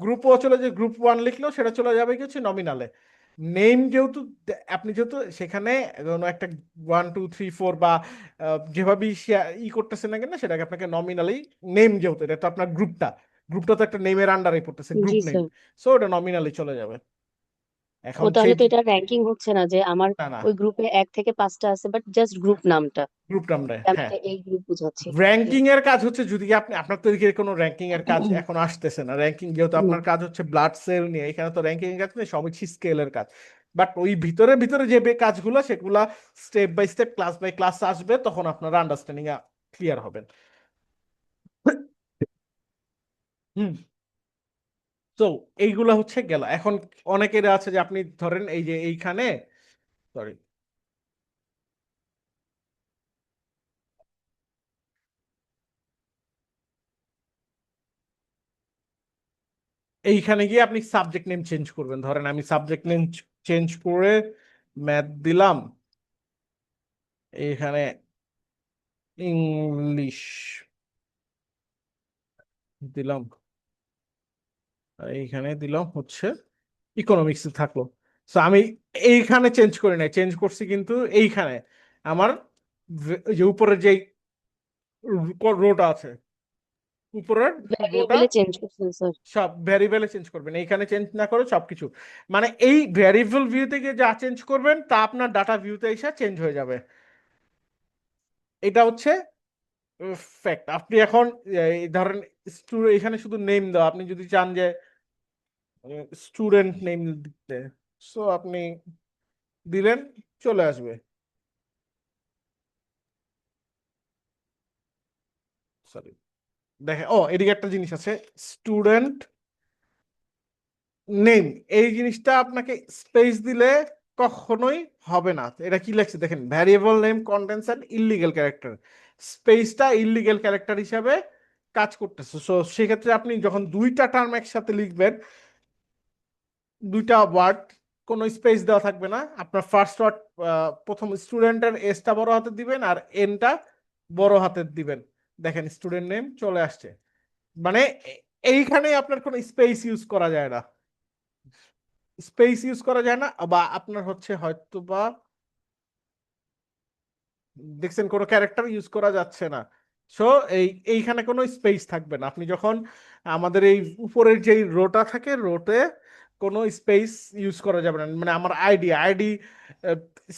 গ্রুপও চলে যাবে, গ্রুপ 1 লিখলেও সেটা চলে যাবে কি হচ্ছে নমিনালে। নেম যেহেতু আপনি যেহেতু সেখানে কোনো একটা 1 2 3 4 বা যেভাবে ই করতেছেন না কেন সেটাকে আপনাকে নমিনালি, নেম যেহেতু এটা তো আপনার গ্রুপটা তো একটা নেমের আন্ডারে পড়তেছে, গ্রুপ জি নেম। স্যার। সো ওটা নমিনালি চলে যাবে। ও এখন তাহলে সেই তো এটা র্যাঙ্কিং হচ্ছে না যে আমার না না ওই গ্রুপে 1 থেকে 5টা আছে, বাট জাস্ট গ্রুপ নামটা, গ্রুপ নামটা, যে আমি হ্যাঁ। এটা এই গ্রুপ বুঝাচ্ছি। র্যাঙ্কিং এর কাজ হচ্ছে যদি আপনি আপনার তো এদিকে কোনো র্যাঙ্কিং এর কাজ এখন আসতেছে না, র্যাঙ্কিং যেহেতু না। আপনার কাজ হচ্ছে ব্লাড সেল নিয়ে, এখানে তো র্যাঙ্কিং এর কাজ নেই, সবই স্কেলের কাজ। বাট ওই ভিতরে ভিতরে যে কাজগুলো সেগুলা step by step class by class আসবে, তখন আপনারা আন্ডারস্ট্যান্ডিং ক্লিয়ার হবেন। হুম। তো এইগুলা হচ্ছে গেল। এখন অনেকের আছে যে আপনি ধরেন এই যে এইখানে, সরি, এইখানে গিয়ে আপনি সাবজেক্ট নেম চেঞ্জ করবেন। ধরেন আমি সাবজেক্ট নেম চেঞ্জ করে ম্যাথ দিলাম, এইখানে ইংলিশ দিলাম, আর এইখানে দিলাম হচ্ছে ইকোনমিক্স থাকলো। তো আমি এইখানে চেঞ্জ করি নাই, চেঞ্জ করছি কিন্তু এইখানে আমার যে উপরে যে রোটা আছে, উপরের রোটা ভ্যারিয়েবলে চেঞ্জ করছেন স্যার? সব ভ্যারিয়েবলে চেঞ্জ করবেন, এইখানে চেঞ্জ না করে সবকিছু। মানে এই ভ্যারিয়েবল ভিউ থেকে যা চেঞ্জ করবেন তা আপনার ডাটা ভিউতে এসে চেঞ্জ হয়ে যাবে। এটা হচ্ছে ফ্যাক্ট। আপনি এখন এই ধরেন এখানে শুধু নেম দাও, আপনি যদি চান যে স্টুডেন্ট নেম দিতে, সো আপনি দিলেন, চলে আসবে। সরি, দেখে এদিকে একটা জিনিস আছে, স্টুডেন্ট নেম, এই জিনিসটা আপনাকে স্পেস দিলে কখনোই হবে না। এটা কি লেখছে দেখেন, variable name contents an illegal character, স্পেসটা ইল্লিগেল ক্যারেক্টার হিসাবে কাজ করতেছে। সো সেক্ষেত্রে আপনি যখন দুইটা টার্ম একসাথে লিখবেন, দুইটা ওয়ার্ড, কোনো স্পেস দেওয়া থাকবে না। আপনার ফার্স্ট ওয়ার্ড প্রথম স্টুডেন্টের এসটা বড় হাতের দিবেন আর এনটা বড় হাতের দিবেন। দেখেন স্টুডেন্ট নেম চলে আসছে। মানে এইখানে আপনার কোনো স্পেস ইউজ করা যায় না, স্পেস ইউজ করা যায় না, বা আপনার হচ্ছে হয়তো বা দেখছেন কোনো ক্যারেক্টার ইউজ করা যাচ্ছে না। সো এইখানে কোনো স্পেস থাকবে না। আপনি যখন আমাদের এই উপরের যে রোটা থাকে, রোতে কোনো স্পেস ইউজ করা যাবে না। মানে আমার আইডি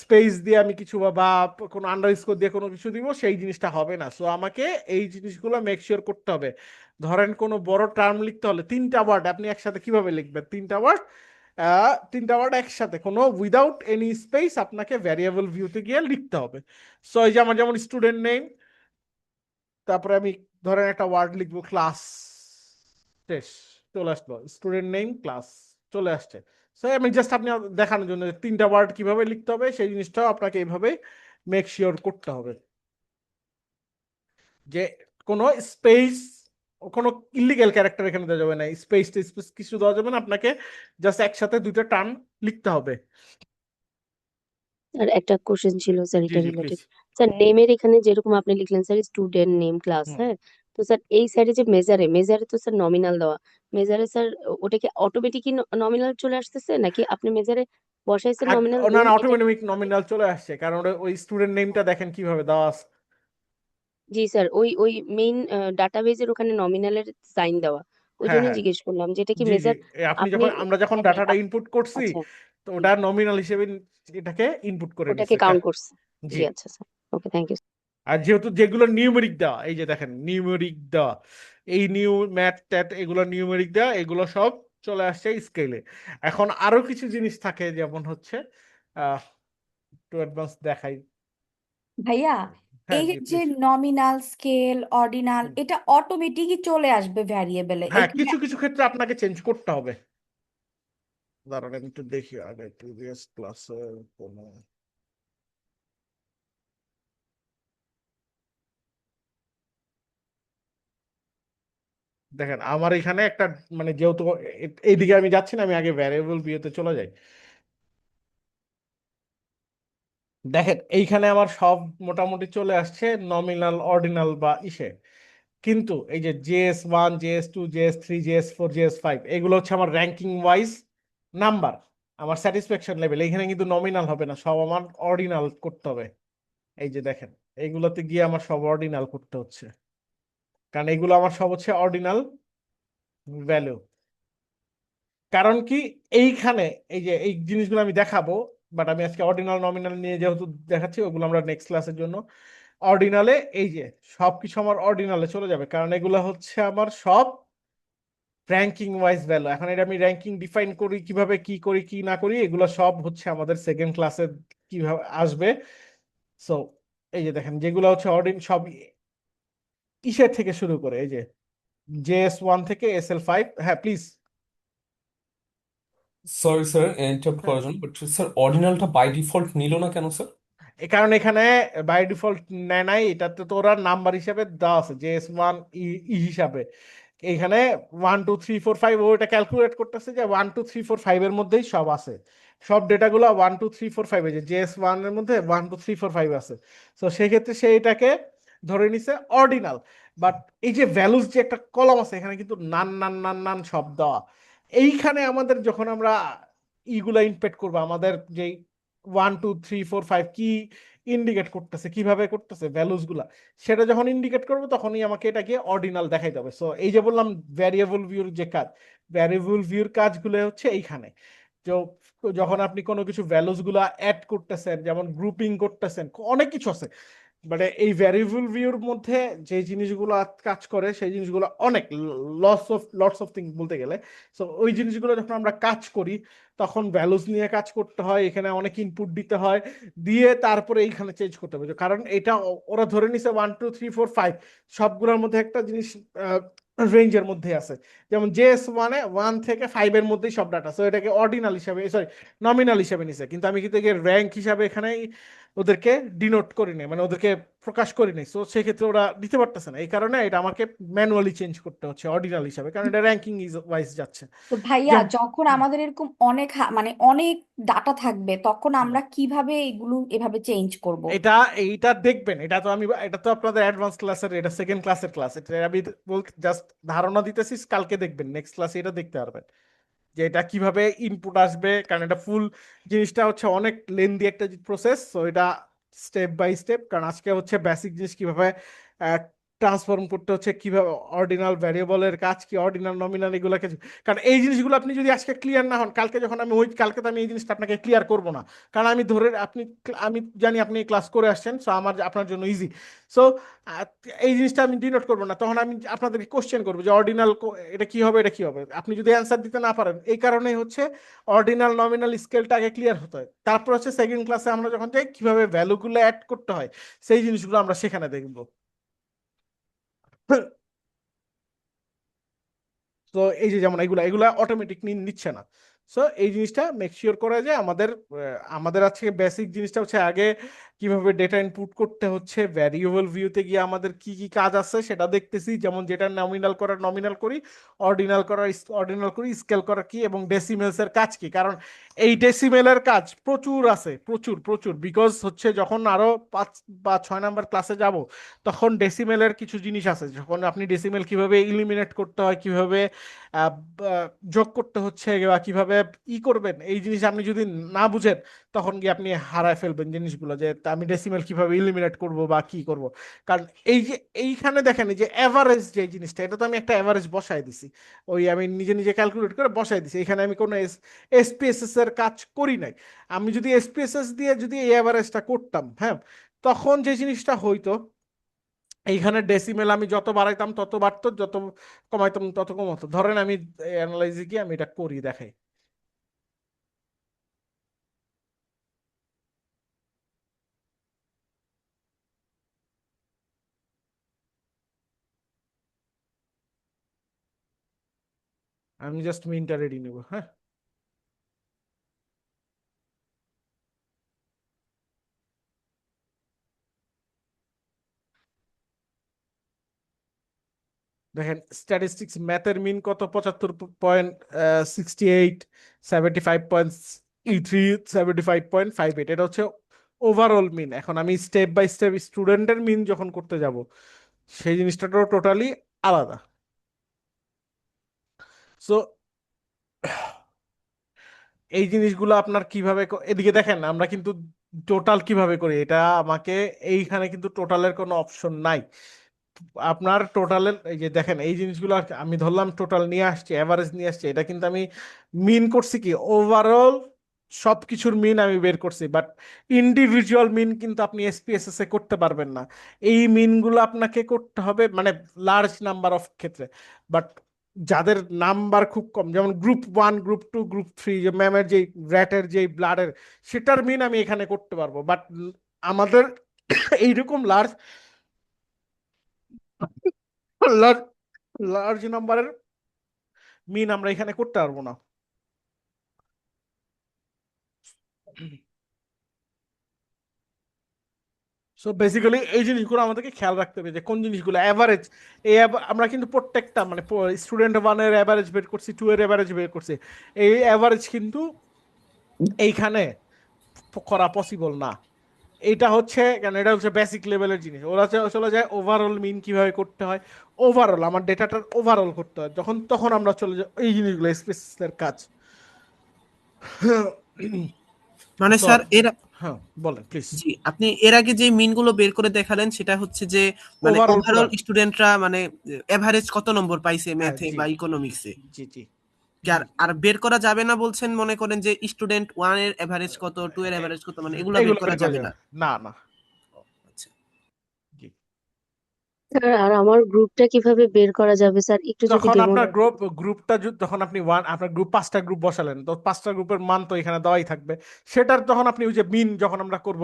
স্পেস দিয়ে আমি কিছু বা কোনো আন্ডারস্কোর দিয়ে কোনো কিছু দিব, সেই জিনিসটা হবে না। সো আমাকে এই জিনিসগুলো মেক শিওর করতে হবে। ধরেন কোনো বড় টার্ম লিখতে হলে 3টা ওয়ার্ড আপনি একসাথে কিভাবে লিখবেন, 3টা ওয়ার্ড একসাথে কোনো উইদাউট এনি স্পেস আপনাকে ভ্যারিয়েবল ভিউতে গিয়ে লিখতে হবে। সো এই যে আমার যেমন স্টুডেন্ট নেম, তারপরে আমি ধরেন একটা ওয়ার্ড লিখবো ক্লাস, শেষ, চলে আসলো স্টুডেন্ট নেম ক্লাস, চলে আসছে। সো আমি জাস্ট আপনি দেখানোর জন্য যে 3টা ওয়ার্ড কিভাবে লিখতে হবে সেই জিনিসটাও আপনাকে এইভাবে মেক শিওর করতে হবে, যে কোনো স্পেস, কোনো ইলিগেল ক্যারেক্টার এখানে দেওয়া যাবে না, স্পেস স্পেস কিছু দেওয়া যাবে না, আপনাকে জাস্ট একসাথে দুইটা টার্ম লিখতে হবে। আর একটা কোশ্চেন ছিল স্যার জি এটা জি প্লিজ। রিলেটেড। স্যার নেমের এখানে যেরকম আপনি লিখলেন স্যার স্টুডেন্ট নেম ক্লাস, হুম হ্যাঁ, তো স্যার এই সাইডে যে মেজারে তো স্যার নমিনাল দেওয়া, মেজারে স্যার ওটা কি অটোমেটিকই নমিনাল চলে আসতেছে, নাকি আপনি মেজারে বসাইছেন নমিনাল না দেন না, এটা? অটোমেটিক নমিনাল চলে আসছে, কারণ ওই স্টুডেন্ট নেমটা দেখেন কিভাবে দেওয়া আছে। জি স্যার, ওই ওই মেইন ডাটাবেজের ওখানে নমিনালের সাইন দেওয়া, ওই হ্যাঁ জন্যই হ্যাঁ, জিজ্ঞেস করলাম যে এটা কি জি জি, মেজার আপনি আপনি আমরা যখন মানে ডাটাটা ইনপুট করছি, আচ্ছা, তো হুম, ওটা নমিনাল হিসেবে এটাকে ইনপুট করে ওটাকে নিছে কাউন্ট করছে। জি। জি আচ্ছা স্যার, ওকে থ্যাংক ইউ। আর যেহেতু যেগুলো নিউমেরিক দেওয়া, এই যে দেখেন নিউমেরিক দেওয়া, এই ম্যাথ ট্যাট এগুলো নিউমেরিক দেওয়া, এগুলো সব চলে আসছে স্কেলে। এখন আরো কিছু জিনিস থাকে, যেমন হচ্ছে একটু অ্যাডভান্স দেখাই। ভাইয়া, হ্যাঁ এই জি যে প্লিজ। নমিনাল, স্কেল, অর্ডিনাল, এটা অটোমেটিকই চলে আসবে ভ্যারিয়েবলে হ্যাঁ, এখানে? কিছু কিছু ক্ষেত্রে আপনাকে চেঞ্জ করতে হবে। দাঁড়ান আমি একটু দেখি আগে প্রিভিয়াস ক্লাসে কোনো। দেখেন আমার এখানে একটা, মানে যেহেতু এইদিকে আমি যাচ্ছি না, আমি আগে ভ্যারিয়েবল ভিউতে চলে যাই। দেখেন এইখানে আমার সব মোটামুটি চলে আসছে নমিনাল, অর্ডিনাল বা ইসে। কিন্তু এই যে JS1, JS2, JS3, JS4, JS5 এগুলো হচ্ছে আমার র্যাঙ্কিং ওয়াইজ নাম্বার, আমার স্যাটিসফ্যাকশন লেভেল। এখানে কিন্তু নমিনাল হবে না, সব আমার অর্ডিনাল করতে হবে। এই যে দেখেন, এইগুলোতে গিয়ে আমার সব অর্ডিনাল করতে হচ্ছে, কারণ এগুলো আমার সব হচ্ছে অর্ডিনাল ভ্যালু। কারণ কি, এইখানে এই যে এই জিনিসগুলো আমি দেখাবো, বাট আমি আজকে অর্ডিনাল নমিনাল নিয়ে যেহেতু দেখাচ্ছি, ওগুলো আমরা নেক্সট ক্লাসের জন্য। অর্ডিনালে এই যে সবকিছু আমার অর্ডিনালে চলে যাবে, কারণ এগুলো হচ্ছে আমার সব র্যাঙ্কিং ওয়াইজ ভ্যালু। এখন এটা আমি র্যাঙ্কিং ডিফাইন করি কিভাবে, কি করি কি না করি, এগুলো সব হচ্ছে আমাদের সেকেন্ড ক্লাসে কিভাবে আসবে। সো এই যে দেখেন, যেগুলো হচ্ছে সব ইসের থেকে শুরু করে, এই যে JS1 থেকে SL5। হ্যাঁ প্লিজ। সরি স্যার ইন্টারাপ্ট করার জন্য, বাট স্যার অর্ডিনালটা বাই ডিফল্ট নিল না কেন স্যার? এ কারণে এখানে বাই ডিফল্ট নেয় নাই, এটাতে তো ওরা নাম্বার হিসাবে দেওয়া আছে JS1 ই হিসাবে। এখানে 1 2 3 4 5 ও এটা ক্যালকুলেট করতেছে যে 1 2 3 4 5 এর মধ্যেই সব আছে, সব ডেটাগুলো 1 2 3 4 5 যে JS1 এর মধ্যে 1 2 3 4 5 আছে। তো সেক্ষেত্রে সে এটাকে ধরে নিছে অর্ডিনাল। বাট এই যে ভ্যালুস যে একটা কলাম আছে, এখানে কিন্তু নান নান নান নান সব দেওয়া। এইখানে আমাদের যখন আমরা ইগুলা ইনপেট করবো, আমাদের যেই 1 2 3 4 5 কি ইন্ডিকেট করতেছে, কিভাবে করতেছে ভ্যালুস গুলা, সেটা যখন ইন্ডিকেট করবো তখনই আমাকে এটাকে অর্ডিনাল দেখাইতে হবে। সো এই যে বললাম ভ্যারিয়েবল ভিউর যে কাজ, ভ্যারিয়েবল ভিউর কাজগুলো হচ্ছে এইখানে। তো যখন আপনি কোনো কিছু ভ্যালুস গুলা অ্যাড করতেছেন, যেমন গ্রুপিং করতেছেন, অনেক কিছু আছে। মানে এই ভ্যারিয়েবল ভিউর মধ্যে যে জিনিসগুলো কাজ করে, সেই জিনিসগুলো অনেক লটস অফ থিং বলতে গেলে। সো ওই জিনিসগুলো যখন আমরা কাজ করি, তখন ভ্যালুস নিয়ে কাজ করতে হয়, এখানে অনেক ইনপুট দিতে হয়, দিয়ে তারপরে এইখানে চেঞ্জ করতে হবে। কারণ এটা ওরা ধরে নিছে 1 2 3 4 5 সবগুলোর মধ্যে একটা জিনিস রেঞ্জের মধ্যে আছে। যেমন JS1 1 থেকে 5 এর মধ্যেই সব ডাটা, সো এটাকে অর্ডিনাল হিসাবে, সরি নমিনাল হিসাবে নিছে। কিন্তু আমি কিন্তু র্যাঙ্ক হিসাবে এখানে ওদেরকে ডিনোট করি নাই, মানে ওদেরকে প্রকাশ করি নাই। সো সেক্ষেত্রে ওরা দিতে পারতেছে না, এই কারণে এটা আমাকে ম্যানুয়ালি চেঞ্জ করতে হচ্ছে অর্ডিনাল হিসাবে, কারণ এটা র্যাঙ্কিং ওয়াইজ যাচ্ছে। তো ভাইয়া, যেমন যখন আমাদের এরকম অনেক মানে অনেক ডাটা থাকবে, তখন আমরা কিভাবে এগুলো এভাবে চেঞ্জ করব? এটা এইটা দেখবেন, এটা তো আমি, এটা তো আপনাদের অ্যাডভান্স ক্লাসের, এটা সেকেন্ড ক্লাসের ক্লাস, এটা আমি জাস্ট ধারণা দিতেছি, কালকে দেখবেন নেক্সট ক্লাসে এটা দেখতে পারবেন যে এটা কিভাবে ইনপুট আসবে। কারণ এটা ফুল জিনিসটা হচ্ছে অনেক লেন্দি একটা প্রসেস। তো এটা স্টেপ বাই স্টেপ, কারণ আজকে হচ্ছে বেসিক জিনিস কিভাবে ট্রান্সফর্ম করতে হচ্ছে, কিভাবে অর্ডিনাল ভ্যারিয়েবলের কাজ কি, অর্ডিনাল নমিনাল এগুলোকে। কারণ এই জিনিসগুলো আপনি যদি আজকে ক্লিয়ার না হন, কালকে যখন আমি কালকে তো আমি এই জিনিসটা আপনাকে ক্লিয়ার করব না। কারণ আমি ধরে আমি জানি আপনি ক্লাস করে আসছেন, সো আমার আপনার জন্য ইজি। সো এই জিনিসটা আমি ডিনোট করবো না, তখন আমি আপনাদেরকে কোশ্চেন করবো যে অর্ডিনাল এটা কি হবে, এটা কি হবে। আপনি যদি অ্যান্সার দিতে না পারেন, এই কারণেই হচ্ছে অর্ডিনাল নমিনাল স্কেলটা আগে ক্লিয়ার হতে হয়। তারপর হচ্ছে সেকেন্ড ক্লাসে আমরা যখন যাই, কিভাবে ভ্যালুগুলো অ্যাড করতে হয়, সেই জিনিসগুলো আমরা সেখানে দেখবো। তো এই যে যেমন এগুলা এগুলা অটোমেটিক নিচ্ছে না। সো এই জিনিসটা মেক শিওর করা যায় আমাদের আজকে বেসিক জিনিসটা হচ্ছে আগে কিভাবে ডেটা ইনপুট করতে হচ্ছে, ভ্যারিয়েবল ভিউতে গিয়ে আমাদের কি কি কাজ আছে সেটা দেখতেছি, যেমন যেটা নমিনাল করার নমিনাল করি, অর্ডিনাল করার অর্ডিনাল করি, স্কেল করার কি, এবং ডেসিমেলস এর কাজ কি। কারণ এই ডেসিমেলের কাজ প্রচুর আছে, প্রচুর প্রচুর, বিকজ হচ্ছে যখন আরো 5 বা 6 নাম্বার ক্লাসে যাব তখন ডেসিমেলের কিছু জিনিস আছে, যখন আপনি ডেসিমেল কিভাবে ইলিমিনেট করতে হয়, কিভাবে আহ, যোগ করতে হচ্ছে, বা কিভাবে করবেন, এই জিনিস আপনি যদি না বুঝেন তখন গিয়ে আপনি হারায় ফেলবেন জিনিসগুলো, যে তা আমি ডেসিমেল কিভাবে ইলিমিনেট করব বা কি করব। কারণ এই যে এইখানে দেখেন, এই যে এভারেজ যে জিনিসটা, এটা তো আমি একটা এভারেজ বসাই দিছি, ওই আমি নিজে নিজে ক্যালকুলেট করে বসাই দিছি, এখানে আমি কোনো এসপিএসএস এর কাজ করি নাই। আমি যদি এসপিএসএস দিয়ে যদি এই এভারেজটা করতাম, হ্যাঁ, তখন যে জিনিসটা হইতো, এইখানে ডেসিমেল আমি যত বাড়াইতাম তত বাড়তো, যত কমাইতাম তত কমাতো। ধরেন আমি অ্যানালাইজে গিয়ে আমি এটা করি, দেখাই। আমি জাস্ট মিনটা রেডি নেব, হ্যাঁ। দেখেন স্ট্যাটিস্টিক্স ম্যাথের মিন কত, 75.68, 75.3, 75.58, এটা হচ্ছে ওভারঅল মিন। এখন আমি স্টেপ বাই স্টেপ স্টুডেন্টের মিন যখন করতে যাব, সেই জিনিসটা তো টোটালি আলাদা। সো এই জিনিসগুলো আপনার কিভাবে এদিকে দেখেন, আমরা কিন্তু টোটাল কিভাবে করি এটা, আমাকে এইখানে কিন্তু টোটালের কোনো অপশন নাই। আপনার টোটালের এই যে দেখেন এই জিনিসগুলো আমি ধরলাম টোটাল নিয়ে আসছি, এভারেজ নিয়ে আসছি, এটা কিন্তু আমি মিন করছি কি ওভারঅল সবকিছুর মিন আমি বের করছি, বাট ইন্ডিভিজুয়াল মিন কিন্তু আপনি এসপিএসএস এ করতে পারবেন না। এই মিনগুলো আপনাকে করতে হবে মানে লার্জ নাম্বার অফ ক্ষেত্রে, বাট যাদের নাম্বার খুব কম, যেমন গ্রুপ 1, গ্রুপ 2, গ্রুপ 3, যে ম্যামের যে র্যাটের যে ব্লাডের, সেটার মিন আমি এখানে করতে পারবো, বাট আমাদের এইরকম লার্জ লার্জ লার্জ নাম্বারের মিন আমরা এখানে করতে পারবো না। সো বেসিক্যালি এই জিনিসগুলো আমাদেরকে খেয়াল রাখতে হবে, যে কোন জিনিসগুলো অ্যাভারেজ। আমরা কিন্তু প্রত্যেকটা মানে স্টুডেন্ট 1-এর অ্যাভারেজ বের করছি, 2-এর অ্যাভারেজ বের করছি, এই অ্যাভারেজ কিন্তু এইখানে করা পসিবল না। এটা হচ্ছে কেন, এটা হচ্ছে বেসিক লেভেলের জিনিস। ওরা চলে যায় ওভারঅল মিন কিভাবে করতে হয়, ওভারঅল আমার ডেটাটার ওভারঅল করতে হয়, যখন তখন আমরা চলে যাই এই জিনিসগুলো স্পেসিসের কাজ। মানে সো স্যার হ্যাঁ, বলেন প্লিজ। জি, আপনি এর আগে যে মিনগুলো বের করে দেখালেন সেটা হচ্ছে যে মানে ওভারঅল পুরা, ওভারঅল স্টুডেন্টরা মানে এভারেজ কত নম্বর পাইছে হ্যাঁ, ম্যাথে জি বা ইকোনমিক্সে। জি জি। আর আর বের করা যাবে না বলছেন, মনে করেন যে স্টুডেন্ট 1 এর এভারেজ কত, 2 এর এভারেজ কত, মানে এগুলা বের এগুলো করা বের করা যাবে যাবে না। না, না। আচ্ছা। জি। স্যার আর আমার গ্রুপটা কিভাবে বের করা যাবে স্যার, একটু যদি যখন ডেমো আপনার গ্রুপটা যখন আপনি আপনার গ্রুপ 5টা গ্রুপ বসালেন, তো 5টা গ্রুপের মান তো এখানে দেওয়াই থাকবে। সেটার তখন আপনি ওই যে মিন যখন আমরা করব,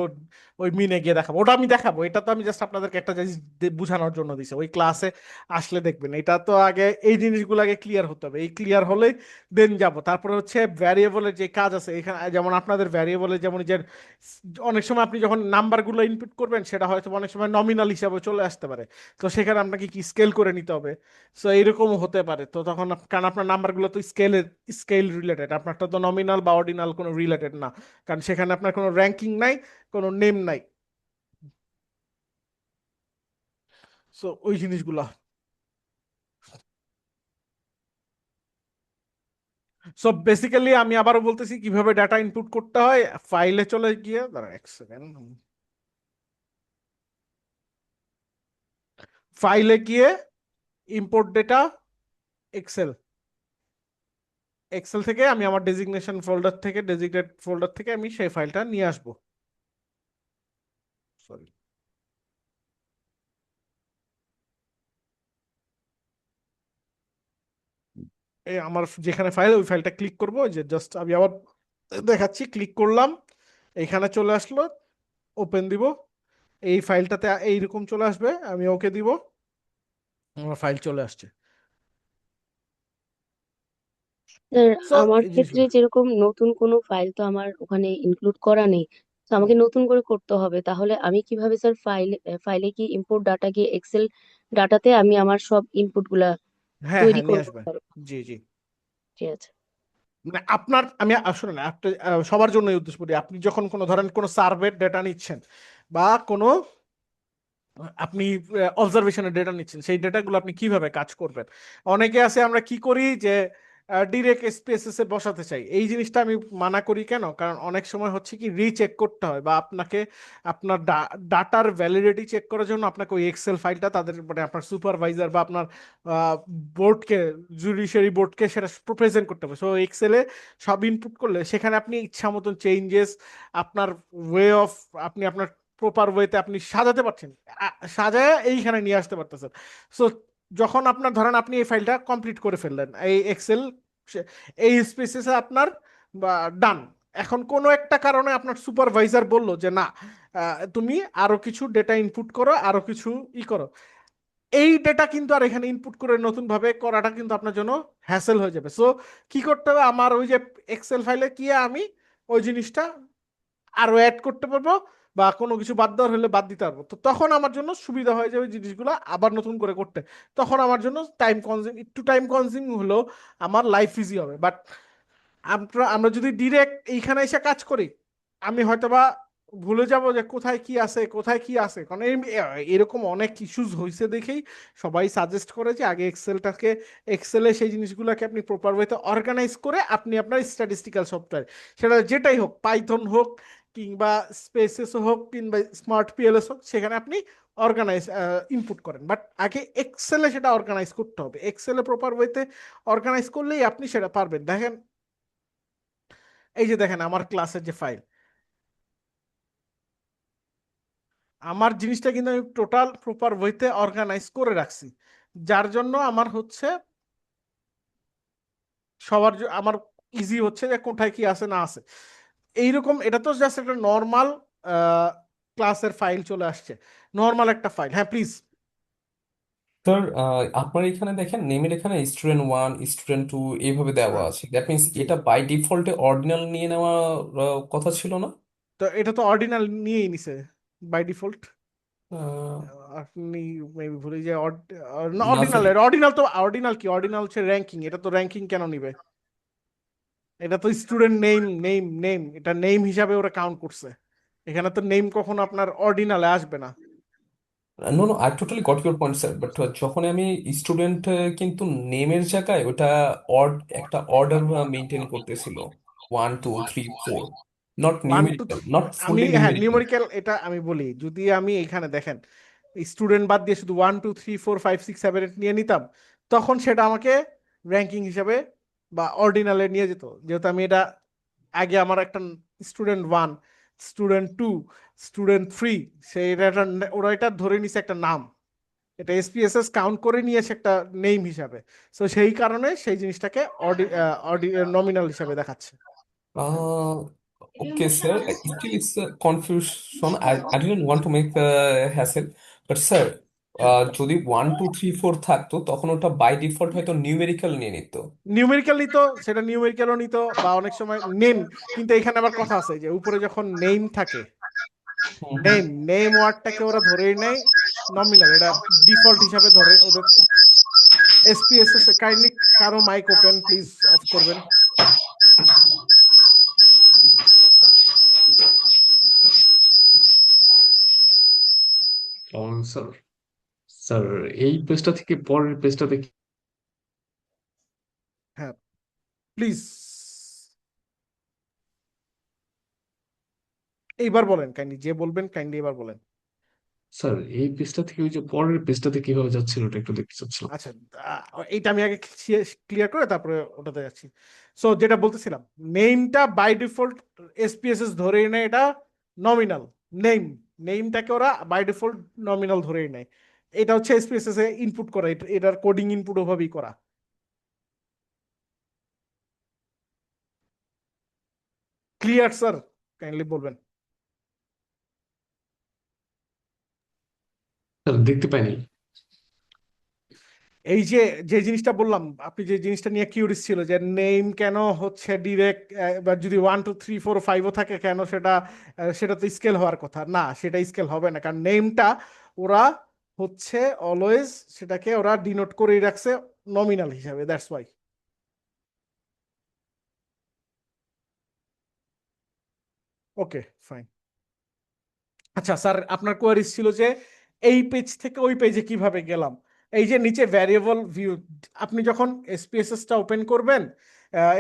ওই মিনে গিয়ে দেখাবো, ওটা আমি দেখাবো। এটা তো আমি জাস্ট আপনাদেরকে একটা জিনিস বোঝানোর জন্য দিছি, ওই ক্লাসে আসলে দেখবেন। এটা তো আগে এই জিনিসগুলো আগে ক্লিয়ার হতে হবে, এই ক্লিয়ার হলেই দেন যাব। তারপরে হচ্ছে ভ্যারিয়েবলের যে কাজ আছে এখানে, যেমন আপনাদের ভ্যারিয়েবলের যেমন যে অনেক সময় আপনি যখন নাম্বারগুলো ইনপুট করবেন, সেটা হয়তো অনেক সময় নমিনাল হিসাবে চলে আসতে পারে, তো সেখানে আপনাকে কি স্কেল করে নিতে হবে। সো এইরকম হতে পারে, তো তখন কারণ আপনার নাম্বারগুলো তো স্কেল রিলেটেড, আপনারটা তো নমিনাল বা অর্ডিনাল কোনো রিলেটেড না, কারণ সেখানে আপনার কোনো র্যাঙ্কিং নাই, কোনো নেম নাই। সো ওই জিনিসগুলো। সো বেসিক্যালি আমি আবারও বলতেছি কিভাবে ডাটা ইনপুট করতে হয়। ফাইলে চলে গিয়ে দাঁড়া এক সেকেন্ড, ফাইলে গিয়ে ইম্পোর্ট ডেটা, এক্সেল, এক্সেল থেকে আমি আমার ডেজিগনেট ফোল্ডার থেকে আমি সেই ফাইলটা নিয়ে আসবো। সরি, এই আমার যেখানে ফাইল, ওই ফাইলটা ক্লিক করবো, যে জাস্ট আমি আবার দেখাচ্ছি, ক্লিক করলাম, এইখানে চলে আসলো, ওপেন দিব, এই ফাইলটাতে এইরকম চলে আসবে, আমি ওকে দিব, আমার ফাইল চলে আসছে। স্যার সো আমার এই ক্ষেত্রে জিনিসগুলো যেরকম নতুন কোনো ফাইল তো আমার ওখানে ইনক্লুড করা নেই, তো হুম, আমাকে নতুন করে করতে হবে। তাহলে আমি কিভাবে স্যার ফাইলে কি ইম্পোর্ট ডাটা কি এক্সেল ডাটাতে আমি আমার সব ইনপুট গুলা হ্যাঁ তৈরি হ্যাঁ নিয়ে করবো আসবেন। স্যার? জি জি। ঠিক আছে। মানে আপনার আমি আসলে না আপনি সবার জন্য উদ্দেশ্য করি, আপনি যখন কোনো ধরেন কোনো সার্ভের ডেটা নিচ্ছেন বা কোনো আপনি অবজারভেশনের ডেটা নিচ্ছেন, সেই ডেটাগুলো আপনি কিভাবে কাজ করবেন। অনেকে আছে আমরা কি করি যে ডিরেক্ট স্পেসেসে বসাতে চাই, এই জিনিসটা আমি মানা করি। কেন? কারণ অনেক সময় হচ্ছে কি রিচেক করতে হয় বা আপনাকে আপনার ডাটার ভ্যালিডিটি চেক করার জন্য আপনাকে ওই এক্সেল ফাইলটা তাদের মানে আপনার সুপারভাইজার বা আপনার বোর্ডকে, জুডিশিয়ারি বোর্ডকে সেটা প্রেজেন্ট করতে হবে। সো এক্সেলে সব ইনপুট করলে সেখানে আপনি ইচ্ছা মতন চেঞ্জেস আপনার ওয়ে অফ, আপনি আপনার প্রপার ওয়েতে আপনি সাজাতে পারছেন, সাজায় এইখানে নিয়ে আসতে পারতেছেন। সো যখন আপনার ধরেন আপনি এই ফাইলটা কমপ্লিট করে ফেললেন, এই এক্সেল এই স্পেসিসে আপনার ডান। এখন কোনো একটা কারণে আপনার সুপারভাইজার বলল যে না, তুমি আরো কিছু ডেটা ইনপুট করো, আরো কিছু করো। এই ডেটা কিন্তু আর এখানে ইনপুট করে নতুন ভাবে করাটা কিন্তু আপনার জন্য হ্যাসেল হয়ে যাবে। সো কি করতে হবে, আমার ওই যে এক্সেল ফাইলে কি আমি ওই জিনিসটা আরো অ্যাড করতে পারবো বা কোনো কিছু বাদ দেওয়ার হলে বাদ দিতে পারবো। তো তখন আমার জন্য সুবিধা হয়ে যাবে জিনিসগুলো আবার নতুন করে করতে। তখন আমার জন্য টাইম কনজিউম হলেও আমার লাইফ ইজি হবে। বাট আমরা আমরা যদি ডিরেক্ট এইখানে এসে কাজ করি, আমি হয়তোবা ভুলে যাব যে কোথায় কি আছে, কোথায় কি আছে। কারণ এরকম অনেক ইস্যুস হয়েছে দেখেই সবাই সাজেস্ট করে যে আগে এক্সেলে সেই জিনিসগুলোকে আপনি প্রপার ওয়েতে অর্গানাইজ করে আপনি আপনার স্ট্যাটিস্টিক্যাল সফটওয়্যার, সেটা যেটাই হোক, পাইথন হোক কিংবা স্পেসেস হোক কিংবা স্মার্ট পিএলএস হোক, সেখানে আপনি অর্গানাইজ ইনপুট করেন। বাট আগে এক্সেলে সেটা অর্গানাইজ করতে হবে। এক্সেলে প্রপার ওয়েতে অর্গানাইজ করলেই আপনি সেটা পারবেন। দেখেন, এই যে দেখেন আমার ক্লাসের যে ফাইল, আমার জিনিসটা কিন্তু আমি টোটাল প্রপার ওয়েতে অর্গানাইজ করে রাখছি, যার জন্য আমার হচ্ছে আমার ইজি হচ্ছে যে কোথায় কি আছে না আছে। এইরকম এটা তো জাস্ট একটা নর্মাল ক্লাসের ফাইল চলে আসছে, নর্মাল একটা ফাইল। হ্যাঁ প্লিজ। স্যার আপনার এখানে দেখেন নেমের এখানে স্টুডেন্ট 1 স্টুডেন্ট 2 এইভাবে দেওয়া হ্যাঁ আছে, দ্যাট মিনস জি। এটা বাই ডিফল্টে অর্ডিনাল নিয়ে নেওয়া কথা ছিল না? তো এটা তো অর্ডিনাল নিয়েই নিছে বাই ডিফল্ট। আহ, আপনি মেবি ভুলে যে না স্যার। অর্ডিনাল, অর্ডিনাল কি, অর্ডিনাল হচ্ছে র্যাঙ্কিং। এটা তো র্যাঙ্কিং কেন নিবে? এটা তো স্টুডেন্ট নেম, এটা নেম হিসাবে ওরা কাউন্ট করছে। এখানে তো নেম কখনো আপনার অর্ডিনালে আসবে না। No no, I totally got your point sir, but যখন আমি স্টুডেন্ট কিন্তু নেমের জায়গায় ওটা একটা অর্ডার মেনটেন করতেছিল, 1 2 3 4, not one two, numerical, not আমি ফুললি হ্যাঁ নিউমেরিক্যাল। নিউমেরিক্যাল, এটা আমি বলি যদি আমি এখানে দেখেন স্টুডেন্ট বাদ দিয়ে শুধু 1 2 3 4 5 6 7 8 নিয়ে নিতাম, তখন সেটা আমাকে র্যাঙ্কিং হিসাবে বা অর্ডিনালে নিয়ে যেত। যেহেতু আমি এটা আগে আমার একটা স্টুডেন্ট 1, স্টুডেন্ট 2, স্টুডেন্ট 3, এটা ওরা এটা ধরে নিছে একটা নাম, এটা এসপিএসএস কাউন্ট করে নিয়েছে একটা নেম হিসাবে। সো সেই কারণে সেই জিনিসটাকে নমিনাল হিসাবে দেখাচ্ছে। Okay, sir. Still, it's a confusion. I didn't want to make a hassle, but sir, যদি 1 2 3 4 থাকতো তখন ওটা বাই ডিফল্ট হয়তো নিউমেরিক্যাল নিয়ে নিত। নিউমেরিক্যাল নিত, সেটা নিউমেরিক্যালও নিত বা অনেক সময় নেম। কিন্তু এখানে আবার কথা আছে যে উপরে যখন নেম থাকে, হুম হুম। নেম ওয়ার্ডটাকে ওরা ধরেই নেয় নমিনাল, এটা ডিফল্ট হিসাবে ধরে ওদের এসপিএসএস। কাইন্ডলি কারো মাইক ওপেন প্লিজ অফ করবেন। স্যার, স্যার এই পেজটা থেকে পরের পেজটাতে হ্যাঁ প্লিজ, এইবার বলেন কাইন্ডলি, যে বলবেন কাইন্ডলি এবার বলেন। স্যার এই পেজটা থেকে ওই যে পরের পেজটাতে কিভাবে যাচ্ছিল ওটা একটু দেখতে চাচ্ছিলাম। আচ্ছা, এইটা আমি আগে ক্লিয়ার করে তারপরে ওটাতে যাচ্ছি। সো যেটা বলতেছিলাম, নেমটা বাই ডিফল্ট এসপিএসএস ধরেই নেয় এটা নমিনাল নেম, নেমটাকে ওরা বাই ডিফল্ট নমিনাল ধরেই নেয়। এটা হচ্ছে এসপিএসএস এ ইনপুট করা, এটার কোডিং ইনপুট ওভাবেই করা। Clear sir? কাইন্ডলি বলবেন। স্যার দেখতে পাইনি। এই যে যে জিনিসটা বললাম, আপনি যে জিনিসটা নিয়ে কিউরিয়াস ছিল যে নেম কেন হচ্ছে ডিরেক্ট, বা যদি 1 2 3 4 5ও থাকে কেন সেটা, সেটা তো স্কেল হওয়ার কথা না, সেটা স্কেল হবে না, কারণ নেমটা ওরা হচ্ছে অলওয়েজ সেটাকে ওরা ডিনোট করেই রাখছে নমিনাল হিসাবে, দ্যাটস ওয়াই। Okay, fine. আচ্ছা স্যার, আপনার কোয়ারিজ ছিল যে এই পেজ থেকে ওই পেজে কিভাবে গেলাম। এই যে নিচে ভ্যারিয়েবল ভিউ, আপনি যখন এসপিএসএস টা ওপেন করবেন,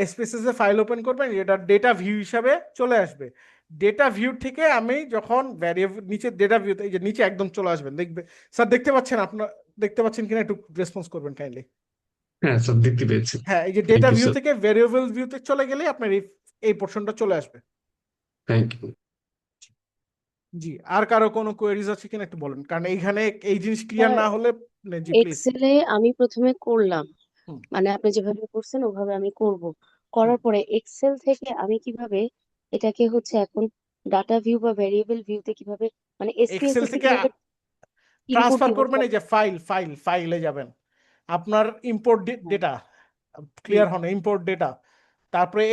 এসপিএসএস এ ফাইল ওপেন করবেন, এটা ডেটা ভিউ হিসাবে চলে আসবে। ডেটা ভিউ থেকে আমি যখন ভ্যারিয়েবল নিচে ডেটা ভিউতে, এই যে নিচে একদম চলে আসবেন, দেখবে স্যার, দেখতে পাচ্ছেন আপনার, দেখতে পাচ্ছেন কিনা একটু রেসপন্স করবেন কাইন্ডলি। হ্যাঁ স্যার, দেখতে পেয়েছি। হ্যাঁ, এই যে thank data you view sir. থেকে ভ্যারিয়েবল ভিউতে চলে গেলে আপনার এই এই পোর্শনটা চলে আসবে। Thank you. জি, আর কারো কোনো কোয়েরিজ আছে কিনা একটু বলেন, কারণ এইখানে এই জিনিস ক্লিয়ার স্যার না হলে, জি প্লিজ। এক্সেলে আমি প্রথমে করলাম, হুম। মানে আপনি যেভাবে করছেন ওভাবে আমি করব। করার পরে এক্সেল থেকে আমি কিভাবে এটাকে হচ্ছে এখন ডাটা ভিউ বা ভেরিয়েবল ভিউতে কিভাবে, মানে এক্সেল এসপিএসএস এ থেকে কিভাবে ইনপুট ট্রান্সফার দিব করবেন, সব। এই যে ফাইলে যাবেন, আপনার ইম্পোর্ট হ্যাঁ, ডেটা, হুম, ক্লিয়ার হন, ইম্পোর্ট ডেটা, তারপরে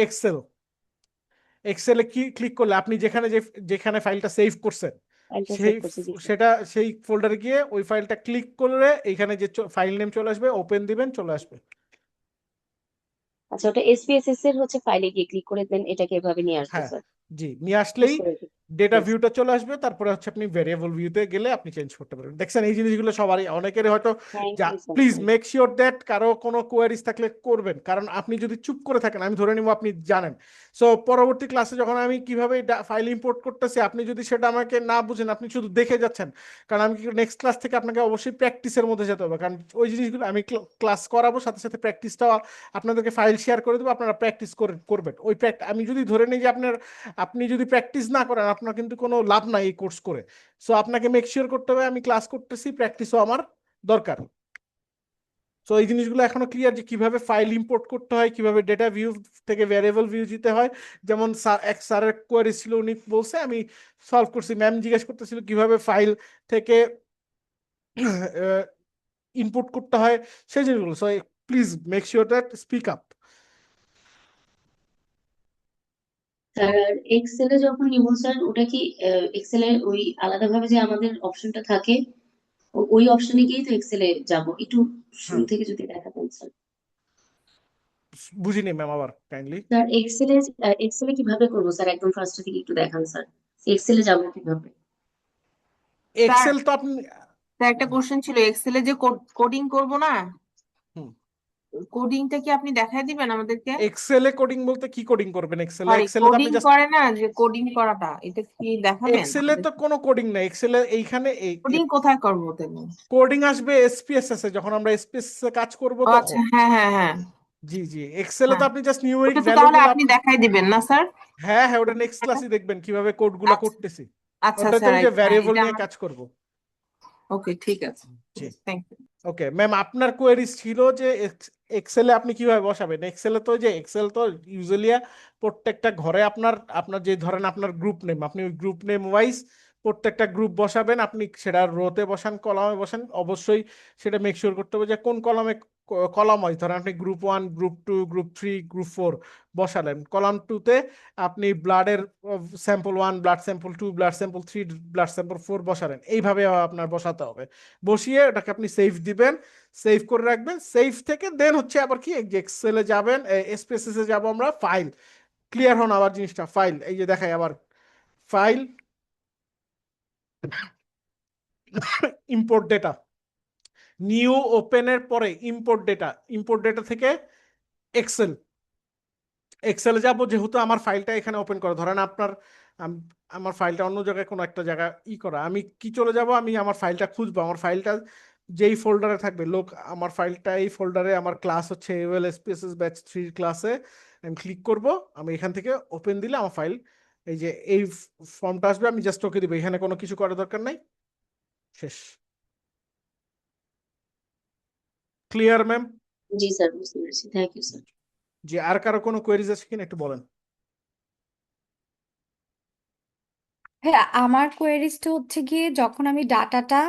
এক্সেলে কি ক্লিক করলে আপনি যেখানে যেখানে ফাইলটা সেভ করছেন ফাইলটা সেই সেভ করছি, জি স্যার। সেটা সেই ফোল্ডারে গিয়ে ওই ফাইলটা ক্লিক করলে এইখানে যে ফাইল নেম চলে আসবে, ওপেন দিবেন, চলে আসবে। আচ্ছা, ওটা এসপিএসএস এর হচ্ছে ফাইলে গিয়ে ক্লিক করে দেন, এটাকে এভাবে নিয়ে আসবো হ্যাঁ, স্যার। জি, নিয়ে আসলেই বুঝতে পেরেছি। ডেটা পেরেছি। ভিউটা চলে আসবে, তারপরে হচ্ছে আপনি ভেরিয়েবল ভিউতে গেলে আপনি চেঞ্জ করতে পারবেন। দেখছেন এই জিনিসগুলো সবারই, অনেকেরই হয়তো, থ্যাংক যা you sir, please thank make sure that কারো কোনো কোয়ারিজ থাকলে করবেন, কারণ আপনি যদি চুপ করে থাকেন আমি ধরে নিব আপনি জানেন। সো পরবর্তী ক্লাসে যখন আমি কিভাবে ফাইল ইম্পোর্ট করতেছি, আপনি যদি সেটা আমাকে না বুঝেন, আপনি শুধু দেখে যাচ্ছেন, কারণ আমি নেক্সট ক্লাস থেকে আপনাকে অবশ্যই প্র্যাকটিসের মধ্যে যেতে হবে, কারণ ওই জিনিসগুলো আমি ক্লাস করাবো, সাথে সাথে প্র্যাকটিসটাও আপনাদেরকে ফাইল শেয়ার করে দেবো, আপনারা প্র্যাকটিস করবেন। ওই আমি যদি ধরে নিই যে আপনি যদি প্র্যাকটিস না করেন, আপনার কিন্তু কোনো লাভ নাই এই কোর্স করে। সো আপনাকে মেক শিওর করতে হবে আমি ক্লাস করতেছি, প্র্যাকটিসও আমার দরকার। সো এই জিনিসগুলো এখনো ক্লিয়ার যে কিভাবে ফাইল ইম্পোর্ট করতে হয়, কিভাবে ডেটা ভিউ থেকে ভ্যারিয়েবল ভিউ দিতে হয়। যেমন এক স্যারের কোয়ারি ছিল, উনি বলছে, আমি সলভ করছি, ম্যাম জিজ্ঞেস করতেছিল কিভাবে ফাইল থেকে ইনপুট করতে হয়, সেই জিনিসগুলো। So please make sure that speak up. Sir এক্সেলে যখন নিব স্যার, ওটা কি এক্সেলে ওই আলাদাভাবে যে আমাদের অপশনটা থাকে, ওই অপশনে গিয়েই তো এক্সেলে যাব? একটু শুরু থেকে যদি দেখাতেন স্যার। বুঝিনি ম্যাম, আবার কাইন্ডলি। স্যার এক্সেলে, এক্সেলে কিভাবে করবো স্যার, একদম ফার্স্ট থেকে একটু দেখান স্যার, এক্সেলে যাব কিভাবে? স্যার, এক্সেল তো আপনি, স্যার একটা কোশ্চেন ছিল, এক্সেলে যে কোডিং করব না, হুম, কোডিংটা কি আপনি দেখাই দিবেন আমাদেরকে? এক্সেলে কোডিং বলতে কি কোডিং করবেন এক্সেলে? সরি, এক্সেলে তো আপনি কোডিং জাস্ট, করে না, যে কোডিং করাটা, এটা কি দেখাবেন এক্সেলে তো আমাদেরকে? কোনো কোডিং নাই, এক্সেলে এইখানে কোডিং কোথায় করবো তাহলে? কোডিং আসবে এসপিএসএস এ, যখন আমরা এসপিএসএস এ কাজ করব ও আচ্ছা, তখন। হ্যাঁ হ্যাঁ হ্যাঁ জি জি, এক্সেলে তো হ্যাঁ, আপনি জাস্ট নিউমেরিক ওটা তো ভ্যালু তাহলে গুলো আপনি দেখাই দিবেন না স্যার? হ্যাঁ হ্যাঁ, ওটা নেক্সট ক্লাসে দেখবেন কিভাবে কোডগুলো আচ্ছা করতেছি। আচ্ছা ওটাতে স্যার, ওই যে হ্যাঁ ভ্যারিয়েবল এটা নিয়ে আমার, কাজ করব। ওকে ঠিক আছে, জি, থ্যাংক ইউ। ওকে ম্যাম, আপনার কোয়েরি ছিল যে এক্সেলে আপনি কিভাবে বসাবেন। এক্সেলে তো যে এক্সেল তো ইউজুয়ালি প্রত্যেকটা ঘরে আপনার আপনার যে ধরেন আপনার গ্রুপ নেম, আপনি ওই গ্রুপ নেম ওয়াইজ প্রত্যেকটা গ্রুপ বসাবেন, আপনি সেটা রোতে বসান, কলামে বসান, অবশ্যই সেটা মেক শিওর করতে হবে যে কোন কলামে, কলাম ওয়াইজ ধরেন আপনি গ্রুপ 1 গ্রুপ 2 গ্রুপ 3 গ্রুপ 4 বসালেন, কলাম 2তে আপনি ব্লাডের sample 1, blood sample 2, blood sample 3, blood sample 4 বসালেন, এইভাবে আপনার বসাতে হবে। বসিয়ে ওটাকে আপনি সেভ দিবেন, সেভ করে রাখবেন। সেভ থেকে দেন হচ্ছে আবার কি এক্সেলে যাবেন, এসপিএসএস এ যাব আমরা, ফাইল, ক্লিয়ার হন আবার জিনিসটা, ফাইল, এই যে দেখাই আবার, ফাইল, ইম্পোর্ট ডেটা, নিউ ওপেনের পরে ইম্পোর্ট ডেটা থেকে এক্সেল, এক্সেলে যাব, যেহেতু আমার ফাইলটা এখানে ওপেন করা, ধরেন আপনার আমার ফাইলটা অন্য জায়গায় কোনো একটা জায়গা করা, আমি কি চলে যাব, আমি আমার ফাইলটা খুঁজবো, আমার ফাইলটা যেই ফোল্ডারে থাকবে, আমার ফাইলটা এই ফোল্ডারে, আমার ক্লাস হচ্ছে এওএল এসপিএসএস ব্যাচ 3 ক্লাসে, আমি ক্লিক করব, আমি এখান থেকে ওপেন দিলে আমার ফাইল, এই যে এই ফর্মটা আসবে, আমি জাস্ট ওকে দিব, এখানে কোনো কিছু করার দরকার নাই, শেষ। Clear ma'am? জি স্যার, বুঝতে পেরেছি, থ্যাংক ইউ স্যার। জি, আর কারো কোনো কোয়েরিজ আছে কিনা একটু বলেন। হ্যাঁ, আমার কোয়েরিজটা হচ্ছে গিয়ে যখন আমি ডাটাটা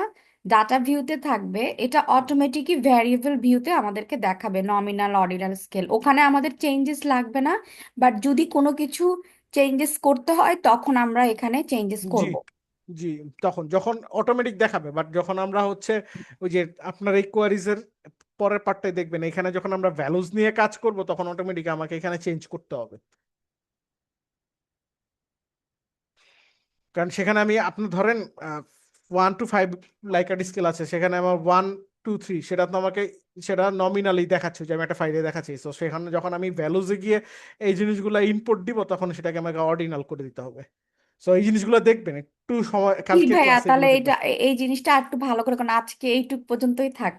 ডাটা ভিউতে থাকবে, এটা অটোমেটিকই ভ্যারিয়েবল ভিউতে আমাদেরকে দেখাবে, নমিনাল, অর্ডিনাল, স্কেল। ওখানে আমাদের চেঞ্জেস লাগবে না, বাট যদি কোনো কিছু চেঞ্জেস করতে হয় তখন আমরা এখানে চেঞ্জেস জি করব। জি, তখন যখন অটোমেটিক দেখাবে, বাট যখন আমরা হচ্ছে ওই যে আপনার এই কোয়ারিজ এর পরের পার্টটাই দেখবেন, এখানে যখন আমরা ভ্যালুজ নিয়ে কাজ করব তখন অটোমেটিক আমাকে এখানে চেঞ্জ করতে হবে। কারণ সেখানে আমি আপনি ধরেন 1 to 5 লাইকার্ট স্কেল আছে, সেখানে আমার 1 2 3 সেটা তো আমাকে সেটা নমিনালি দেখাচ্ছে যে আমি একটা ফাইলে দেখাচ্ছি। তো সেখানে যখন আমি ভ্যালুজে গিয়ে এই জিনিসগুলো ইনপুট দিব তখন সেটাকে আমাকে অর্ডিনাল করে দিতে হবে। সো এই জিনিসগুলো দেখবেন একটু সময়, জি কালকের ভাইয়া, ক্লাসে তাহলে এগুলো এটা দেখবেন। এই জিনিসটা একটু ভালো করে, কারণ আজকে এইটুক পর্যন্তই থাক।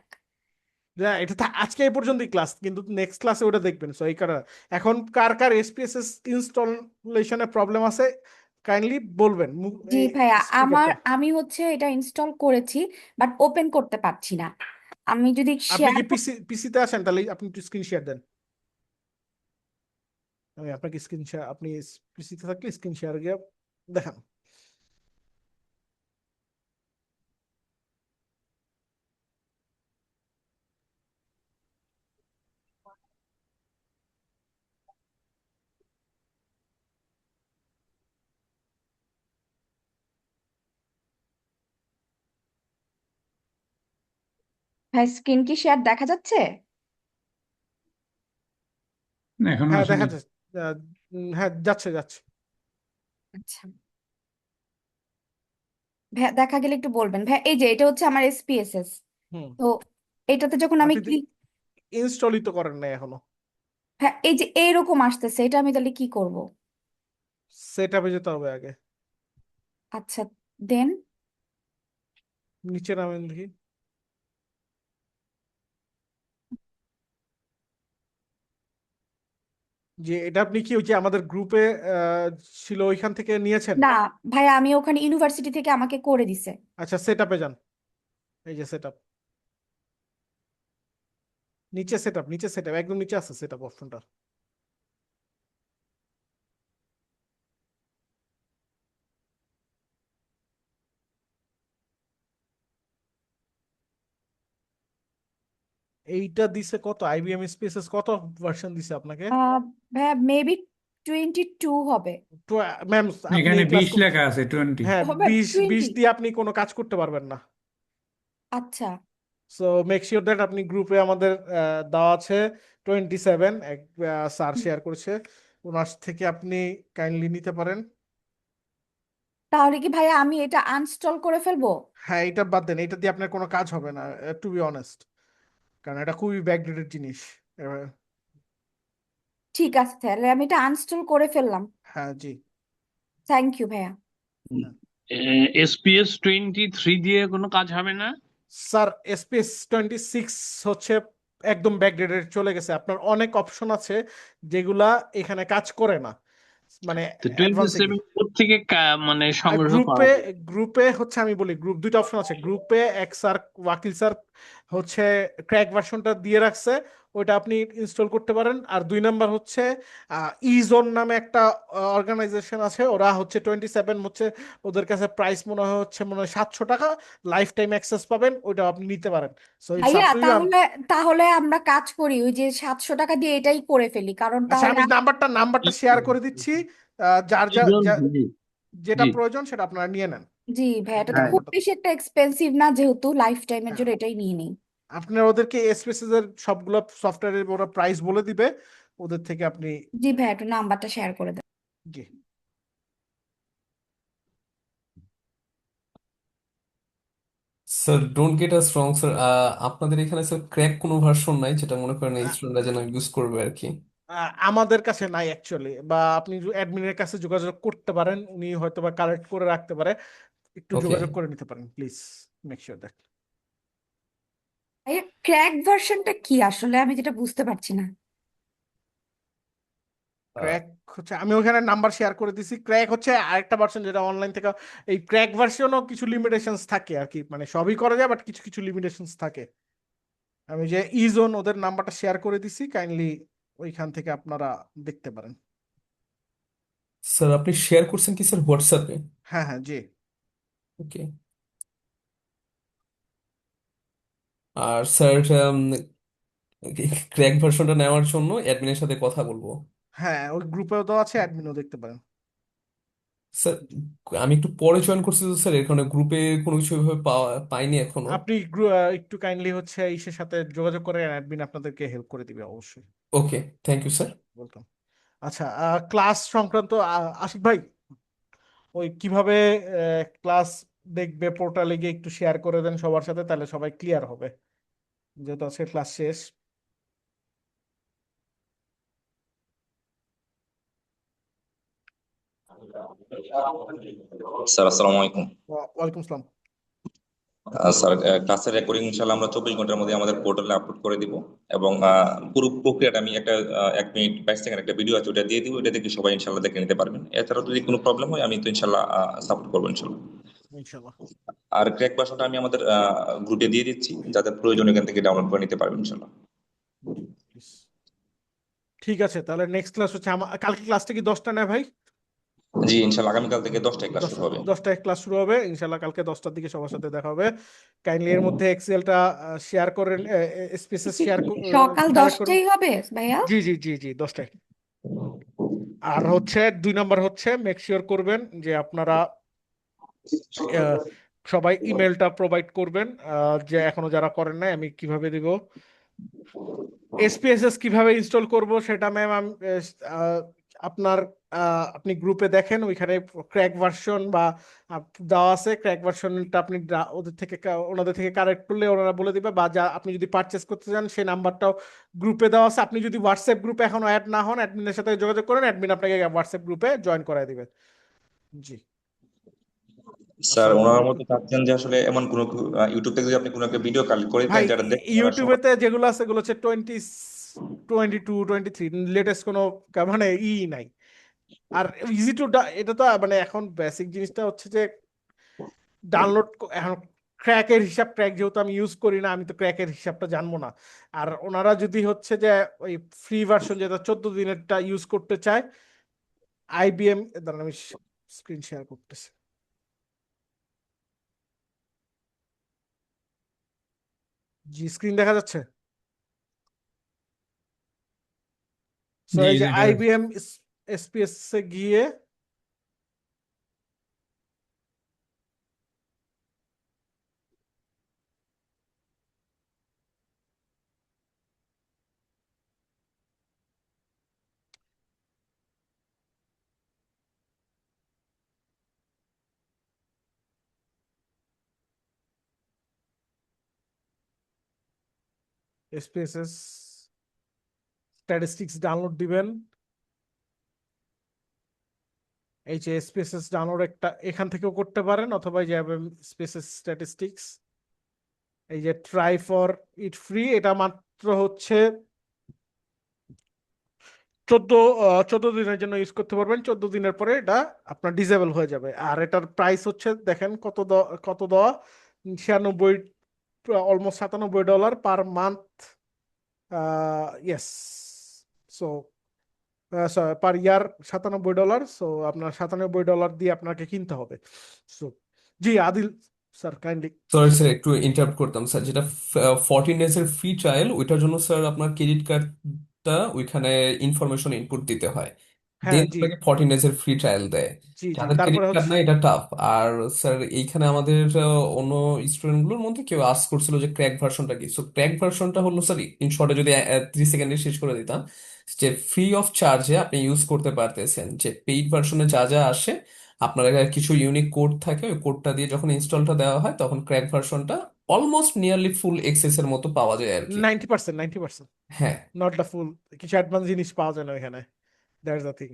এটা আজকে এই পর্যন্তই ক্লাস, কিন্তু নেক্সট ক্লাসে ওটা দেখবেন। সো এই কারণে এখন কার কার এসপিএসএস ইনস্টলেশনে প্রবলেম আছে কাইন্ডলি বলবেন জি ভাইয়া, স্পিকারটা। আমি হচ্ছে এটা ইনস্টল করেছি, বাট ওপেন করতে পারছি না। আমি যদি আপনি শেয়ার, কি পিসিতে আসেন, তাহলে আপনি একটু স্ক্রিন শেয়ার দেন। আমি আপনাকে স্ক্রিন শেয়ার, আপনি পিসিতে থাকলে স্ক্রিন শেয়ার গিয়ে দেখান। ভাই স্ক্রিন কি শেয়ার দেখা যাচ্ছে? না, এখনো হ্যাঁ দেখা আসেনি। যাচ্ছে। হ্যাঁ যাচ্ছে যাচ্ছে। আচ্ছা ভাইয়া, দেখা গেলে একটু বলবেন ভাই। এই যে এটা হচ্ছে আমার এসপিএসএস, হুম। তো এটাতে যখন আমি আপনি ক্লিক, ইনস্টলই তো করেন না এখনো। হ্যাঁ এই যে এইরকম আসতেছে, এটা আমি তাহলে কি করব? সেট আপে যেতে হবে আগে। আচ্ছা, দেন নিচে নামেন দেখি। যে এটা আপনি কি ওই যে আমাদের গ্রুপে ছিল ওইখান থেকে নিয়েছেন? না ভাইয়া, আমি ওখানে ইউনিভার্সিটি থেকে আমাকে করে দিছে। আচ্ছা সেট আপে যান। এই যে সেট আপ, নিচে সেট আপ, নিচে সেট আপ, একদম নিচে আছে সেট আপ অপশনটা। এইটা দিছে কত, আইবিএম স্পেসেস কত ভার্সন দিছে আপনাকে? ভাইয়া মেবি 22 হবে। ম্যাম আপনি এখানে এই ক্লাস 20 লেখা আছে, 20। হ্যাঁ হবে 20 20। দিয়ে আপনি কোনো কাজ করতে পারবেন না। আচ্ছা সো মেক শিওর দ্যাট আপনি গ্রুপে আমাদের দেওয়া আছে 27, এক স্যার শেয়ার করেছে, ওনার থেকে আপনি কাইন্ডলি নিতে পারেন। তাহলে কি ভাইয়া আমি এটা আনস্টল করে ফেলবো? হ্যাঁ এটা বাদ দেন, এটা দিয়ে আপনার কোনো কাজ হবে না, টু বি অনেস্ট, কারণ এটা খুবই ব্যাকডেটেড জিনিস। ঠিক আছে, তাহলে আমি এটা আনস্টল করে ফেললাম। হ্যাঁ জি। থ্যাংক ইউ ভাইয়া। হ্যাঁ। SPS 23 দিয়ে কোনো কাজ হবে না? স্যার SPS 26 হচ্ছে একদম ব্যাকডেটেড চলে গেছে, আপনার অনেক অপশন আছে যেগুলা এখানে কাজ করে না, মানে তো অ্যাডভান্সে 27 থেকে মানে আর সংগ্রহ করা গ্রুপে, যায়? গ্রুপে হচ্ছে আমি বলি গ্রুপ দুইটা অপশন আছে গ্রুপে। এক স্যার ওয়াকিল স্যার হচ্ছে ক্র্যাক ভার্সনটা দিয়ে রাখছে, ওইটা আপনি ইনস্টল করতে পারেন। আর 2 নাম্বার হচ্ছে ইজোন নামে একটা অর্গানাইজেশন আছে, ওরা হচ্ছে 27 হচ্ছে ওদের কাছে প্রাইস মনে হয় 700 টাকা, লাইফ টাইম অ্যাক্সেস পাবেন, ওইটা আপনি নিতে পারেন। সো ইটস আপ ভাইয়া টু ইউ। তাহলে, তাহলে আমরা কাজ করি, ওই যে 700 টাকা দিয়ে এটাই করে ফেলি, কারণ আচ্ছা তাহলে আমি নাম্বারটা শেয়ার করে দিচ্ছি, যার যা ইজন, যা- জি যেটা জি। প্রয়োজন সেটা আপনারা নিয়ে নেন। জি ভাইয়া, এটা তো হ্যাঁ, খুব নাম্বারটা বেশি একটা এক্সপেন্সিভ না, যেহেতু লাইফ টাইমের হ্যাঁ, জন্য এটাই নিয়ে নিই। আপনার ওদেরকে এসপিএসএস এর সবগুলো সফটওয়্যারের ওরা প্রাইস বলে দিবে, ওদের থেকে আপনি। জি ভাইয়া, একটু নাম্বারটা শেয়ার করে দেন। জি। Sir don't get us wrong sir, আপনাদের এখানে স্যার ক্র্যাক কোনো ভার্সন নাই যেটা মনে করেন স্টুডেন্টরা যেন ইউজ করবে আর কি? আমাদের কাছে নাই অ্যাকচুয়ালি, বা আপনি অ্যাডমিনের কাছে যোগাযোগ করতে পারেন, উনি হয়তো বা কালেক্ট করে রাখতে পারে, একটু ওকে যোগাযোগ করে নিতে পারেন প্লিজ, মেক শিওর দ্যাট। ভাইয়া ক্র্যাক ভার্সনটা কি আসলে, আমি যেটা বুঝতে পারছি না। ক্র্যাক হচ্ছে, আমি ওখানে নাম্বার শেয়ার করে দিছি, ক্র্যাক হচ্ছে আরেকটা ভার্সন যেটা অনলাইন থেকে। এই ক্র্যাক ভার্সনও কিছু লিমিটেশনস থাকে আর কি, মানে সবই করা যায় বাট কিছু কিছু লিমিটেশনস থাকে। আমি যে ইজোন ওদের নাম্বারটা শেয়ার করে দিছি, কাইন্ডলি ওইখান থেকে আপনারা দেখতে পারেন। স্যার আপনি শেয়ার করছেন কি স্যার হোয়াটসঅ্যাপে? হ্যাঁ হ্যাঁ জি। ওকে। আর স্যার ক্র্যাক ভার্সনটা নেওয়ার জন্য অ্যাডমিনের সাথে কথা বলবো। হ্যাঁ, ওই গ্রুপেও দেওয়া আছে, অ্যাডমিনও দেখতে পারেন। স্যার আমি একটু পরে জয়েন করছি তো স্যার, এখানে গ্রুপে কোনো কিছু এভাবে পাইনি এখনো। আপনি একটু কাইন্ডলি হচ্ছে ইসের সাথে যোগাযোগ করে, অ্যাডমিন আপনাদেরকে হেল্প করে দিবে অবশ্যই। ওকে, থ্যাংক ইউ স্যার। বলতাম। আচ্ছা, ক্লাস সংক্রান্ত আশিক ভাই, ওই কিভাবে ক্লাস দেখবে পোর্টালে গিয়ে একটু শেয়ার করে দেন সবার সাথে, তাহলে সবাই ক্লিয়ার হবে, যেহেতু আজকে ক্লাস শেষ। স্যার আসসালামু আলাইকুম। ওয়ালাইকুম আসসালাম। স্যার ক্লাসের রেকর্ডিং ইনশাআল্লাহ আমরা 24 ঘন্টার মধ্যে আমাদের পোর্টালে আপলোড করে দিব, এবং পুরো প্রক্রিয়াটা আমি একটা 1 মিনিট 22 সেকেন্ড একটা ভিডিও আছে ওটা দিয়ে দিব, এটা দেখে সবাই ইনশাআল্লাহ দেখে নিতে পারবেন। এছাড়াও যদি কোনো প্রবলেম হয় আমি তো ইনশাআল্লাহ সাপোর্ট করবো ইনশাআল্লাহ। ইনশাল্লাহ। আর ক্র্যাক ভার্সনটা আমি আমাদের গ্রুপে দিয়ে দিচ্ছি, যাদের প্রয়োজন এখান থেকে ডাউনলোড করে নিতে পারবেন ইনশাআল্লাহ। ঠিক আছে, তাহলে নেক্সট ক্লাস হচ্ছে কালকে ক্লাসটা কি 10টা নেয় ভাই? জি ইনশাআল্লাহ আগামীকাল থেকে 10টায় ক্লাস শুরু হবে। 10টায় ক্লাস শুরু হবে ইনশাল্লাহ। কালকে 10টার দিকে সবার সাথে দেখা হবে। কাইন্ডলি এর মধ্যে এক্সেলটা শেয়ার করেন, স্পেসেস শেয়ার সকাল কালেক্ট করুন। 10টায় হবে ভাইয়া? জি জি জি জি, 10টায়। আর হচ্ছে 2 নাম্বার হচ্ছে মেক শিওর করবেন যে আপনারা আহ, সবাই ইমেলটা প্রোভাইড করবেন, যে এখনো যারা করেন নাই। আমি কিভাবে দিব, এসপিএসএস কিভাবে ইনস্টল করব সেটা ম্যাম আমি আপনার আপনি গ্রুপে দেখেন, ওইখানে ক্র্যাক ভার্সন বা দেওয়া আছে। ক্র্যাক ভার্সনটা আপনি ওনাদের থেকে কালেক্ট করলে ওনারা বলে দিবে, বা যা আপনি যদি পারচেস করতে চান সেই নাম্বারটাও গ্রুপে দেওয়া আছে। আপনি যদি হোয়াটসঅ্যাপ গ্রুপে এখনো অ্যাড না হন, অ্যাডমিনের সাথে যোগাযোগ করেন, অ্যাডমিন আপনাকে হোয়াটসঅ্যাপ গ্রুপে জয়েন করায় দিবে। জি। স্যার আসসালামু ওনার আলাইকুম মধ্যে চাচ্ছেন যে আসলে এমন কোনো ইউটিউব থেকে যদি আপনি কোনো একটা ভিডিও কালেক্ট করে ভাই। দেন যেটা দেখে তারা সবাই। ইউটিউবেতে যেগুলো আছে এগুলো হচ্ছে 22 23, লেটেস্ট কোনো মানে নাই। আর ইজি টু, এটা তো মানে এখন বেসিক জিনিসটা হচ্ছে যে ডাউনলোড এখন ক্র্যাকের হিসাব, ক্র্যাক যেহেতু আমি ইউজ করি না, আমি তো ক্র্যাকের হিসাবটা জানবো না। আর ওনারা যদি হচ্ছে যে ওই ফ্রি ভার্সন যেটা 14 দিনেরটা ইউজ করতে চায়, আইবিএম, দাঁড়ান আমি স্ক্রিন শেয়ার করতেছি। জি, স্ক্রিন দেখা যাচ্ছে? সো জি এই যে যেটা আইবিএম এসপিএস এ গিয়ে এসপিএসএস স্ট্যাটিস্টিক্স ডাউনলোড দিবেন। এই যে স্পেসেস ডাউনলোড একটা এখান থেকেও করতে পারেন, অথবা এই যে স্পেসেস স্ট্যাটিস্টিক্স, এই যে ট্রাই ফর ইট ফ্রি, এটা মাত্র হচ্ছে 14 14 দিনের জন্য ইউজ করতে পারবেন। 14 দিনের পরে এটা আপনার ডিসেবল হয়ে যাবে। আর এটার প্রাইস হচ্ছে দেখেন কত দেওয়া, 96, almost $97 per month. Yes. So per year $97। So আপনার $97 দিয়ে আপনাকে কিনতে হবে। সো জি Adil sir, kindly. Sorry sir, একটু ইন্টারাপ্ট করতাম স্যার। যেটা 14 ডেজ এর ফ্রি ট্রায়াল, ওইটার জন্য স্যার আপনার ক্রেডিট কার্ডটা ওইখানে ইনফরমেশন ইনপুট দিতে হয়, হ্যাঁ দেন জি আপনাকে 14 ডেজ এর ফ্রি ট্রায়াল দেয়। জি জি, যাদের ক্রেডিট তারপরে কার্ড হচ্ছে নাই এটা টাফ। আর স্যার এইখানে আমাদের অন্য স্টুডেন্ট গুলোর মধ্যে কেউ আস্ক করছিল যে ক্র্যাক ভার্সনটা কি। সো ক্র্যাক ভার্সনটা হলো স্যার, ইন শর্টে যদি 3 সেকেন্ডে শেষ করে দিতাম, যে ফ্রি অফ চার্জে আপনি ইউজ করতে পারতেছেন। যে পেইড ভার্সনে যা যা আসে, আপনার কিছু ইউনিক কোড থাকে, ওই কোডটা দিয়ে যখন ইনস্টলটা দেওয়া হয় তখন ক্র্যাক ভার্সনটা অলমোস্ট নিয়ারলি ফুল এক্সেস এর মতো পাওয়া যায় আর কি। 90%, হ্যাঁ। নট দ্য ফুল, কিছু অ্যাডভান্স জিনিস পাওয়া যায় না এখানে। That's the thing.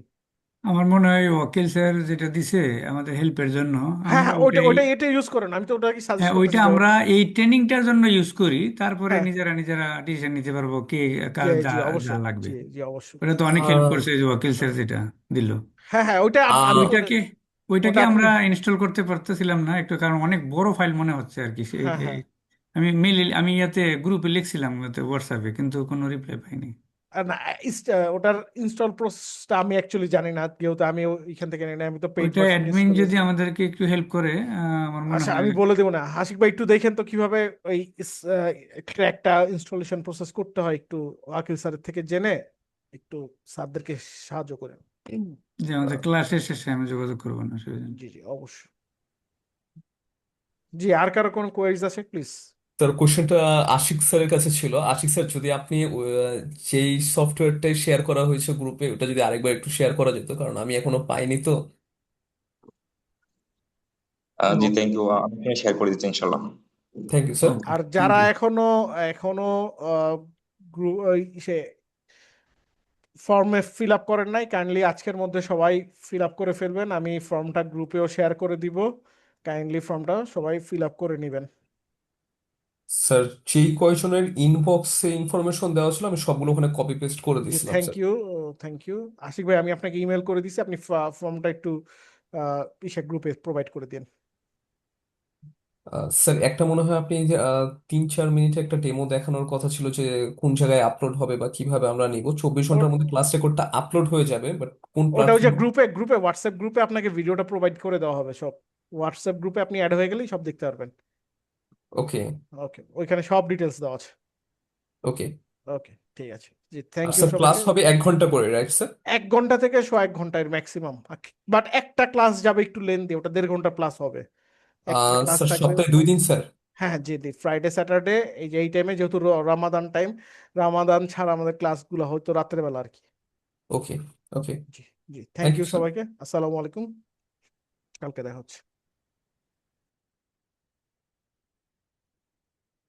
আমার মনে হয় ওয়াকিল স্যার যেটা দিছে আমাদের হেল্পের জন্য, হ্যাঁ আমরা হ্যাঁ, ওইটা ওটাই, ওইটা এটা ইউজ করেন, আমি তো ওটা কি সাজেস্ট হ্যাঁ ওইটা করতেছি যে আমরা এই ট্রেনিংটার জন্য ইউজ করি, তারপরে হ্যাঁ। নিজেরা নিজেরা ডিসিশন নিতে পারবো কে জি কার যা জি, যা অবশ্যই। লাগবে। জি জি, অবশ্যই। ওটা তো অনেক হেল্প আহ, করছে যে ওয়াকিল স্যার যেটা দিল। হ্যাঁ হ্যাঁ, ওইটা আমি তো ওইটাকে ওইটাকে ওটা আপনি আমরা ইনস্টল করতে পারতেছিলাম না একটু, কারণ অনেক বড় ফাইল মনে হচ্ছে আর কি। হ্যাঁ হ্যাঁ। আমি ইয়াতে গ্রুপে লিখছিলাম, হোয়াটসঅ্যাপে, কিন্তু কোনো রিপ্লাই পাইনি। না, ওটার ইনস্টল প্রসেসটা আমি অ্যাকচুয়ালি জানি না, যেহেতু আমি এখান থেকে নিই না, আমি তো পেইড ওইটা ভার্সন ইউজ অ্যাডমিন করি। যদি আমাদেরকে একটু হেল্প করে আমার মনে আচ্ছা, হয় আমি বলে দেবো না, হাসিক ভাই একটু দেখেন তো কিভাবে ওই একটা ইনস্টলেশন প্রসেস করতে হয়, একটু ওয়াকিল স্যারের থেকে জেনে একটু স্যারদেরকে সাহায্য করেন। যে আমাদের ক্লাসের শেষে আমি যোগাযোগ করবো না সেজন্য। জি জি অবশ্যই। জি, আর কারো কোনো কোয়েরিজ আছে প্লিজ? স্যার কোশ্চেনটা আশিক স্যারের কাছে ছিল। আশিক স্যার, যদি আপনি যেই সফটওয়্যারটাই শেয়ার করা হয়েছে গ্রুপে, ওটা যদি আরেকবার একটু শেয়ার করা যেত, কারণ আমি এখনো পাইনি তো। জি, থ্যাংক ইউ, আমি শেয়ার করে দিচ্ছি ইনশাল্লাহ। Thank you sir. ওকে, আর থ্যাংক যারা ইউ। এখনো গ্রুপ সে ফর্মে ফিল আপ করেন নাই, কাইন্ডলি আজকের মধ্যে সবাই ফিল আপ করে ফেলবেন। আমি ফর্মটা গ্রুপেও শেয়ার করে দিব, কাইন্ডলি ফর্মটা সবাই ফিল আপ করে নেবেন। স্যার, যেই কয়জনের ইনবক্সে ইনফরমেশন দেওয়া ছিল আমি সবগুলো ওখানে কপি পেস্ট করে জি, দিয়েছিলাম thank sir. You, thank you. Ashik ভাই, আমি আপনাকে ইমেল করে দিছি, আপনি ফর্মটা একটু গ্রুপে প্রোভাইড করে দিন। স্যার, একটা মনে হয় আপনি যে 3-4 মিনিটে একটা ডেমো দেখানোর কথা ছিল, যে কোন জায়গায় আপলোড হবে বা কিভাবে আমরা নিব। 24 ঘন্টার মধ্যে ক্লাস রেকর্ডটা আপলোড হয়ে যাবে, বাট কোন ওটা ওই যে প্ল্যাটফর্ম? গ্রুপে হোয়াটসঅ্যাপ গ্রুপে আপনাকে ভিডিওটা প্রোভাইড করে দেওয়া হবে সব। হোয়াটসঅ্যাপ গ্রুপে আপনি অ্যাড হয়ে গেলেই সব দেখতে পারবেন। ওকে। ওকে, ওইখানে সব ডিটেলস দেওয়া আছে। ওকে। ওকে, ঠিক আছে। জি, থ্যাংক আর ইউ স্যার, ক্লাস সবাইকে। হবে 1 ঘন্টা করে, রাইট স্যার? 1 ঘন্টা থেকে 1.5 ঘন্টার ম্যাক্সিমাম, বাট একটা ক্লাস যাবে একটু লেন্দি, ওটা 1.5 ঘন্টা প্লাস হবে। একটা ক্লাস স্যার, থাকবে। সপ্তাহে 2 দিন স্যার? হ্যাঁ হ্যাঁ, জি জি, ফ্রাইডে স্যাটারডে, এই যে এই টাইমে, যেহেতু রামাদান টাইম, রামাদান ছাড়া আমাদের ক্লাসগুলো হয়তো রাত্রের বেলা আর কি। ওকে। ওকে। জি জি, thank thank you you sir. সবাইকে, আসসালামু আলাইকুম, কালকে দেখা হচ্ছে।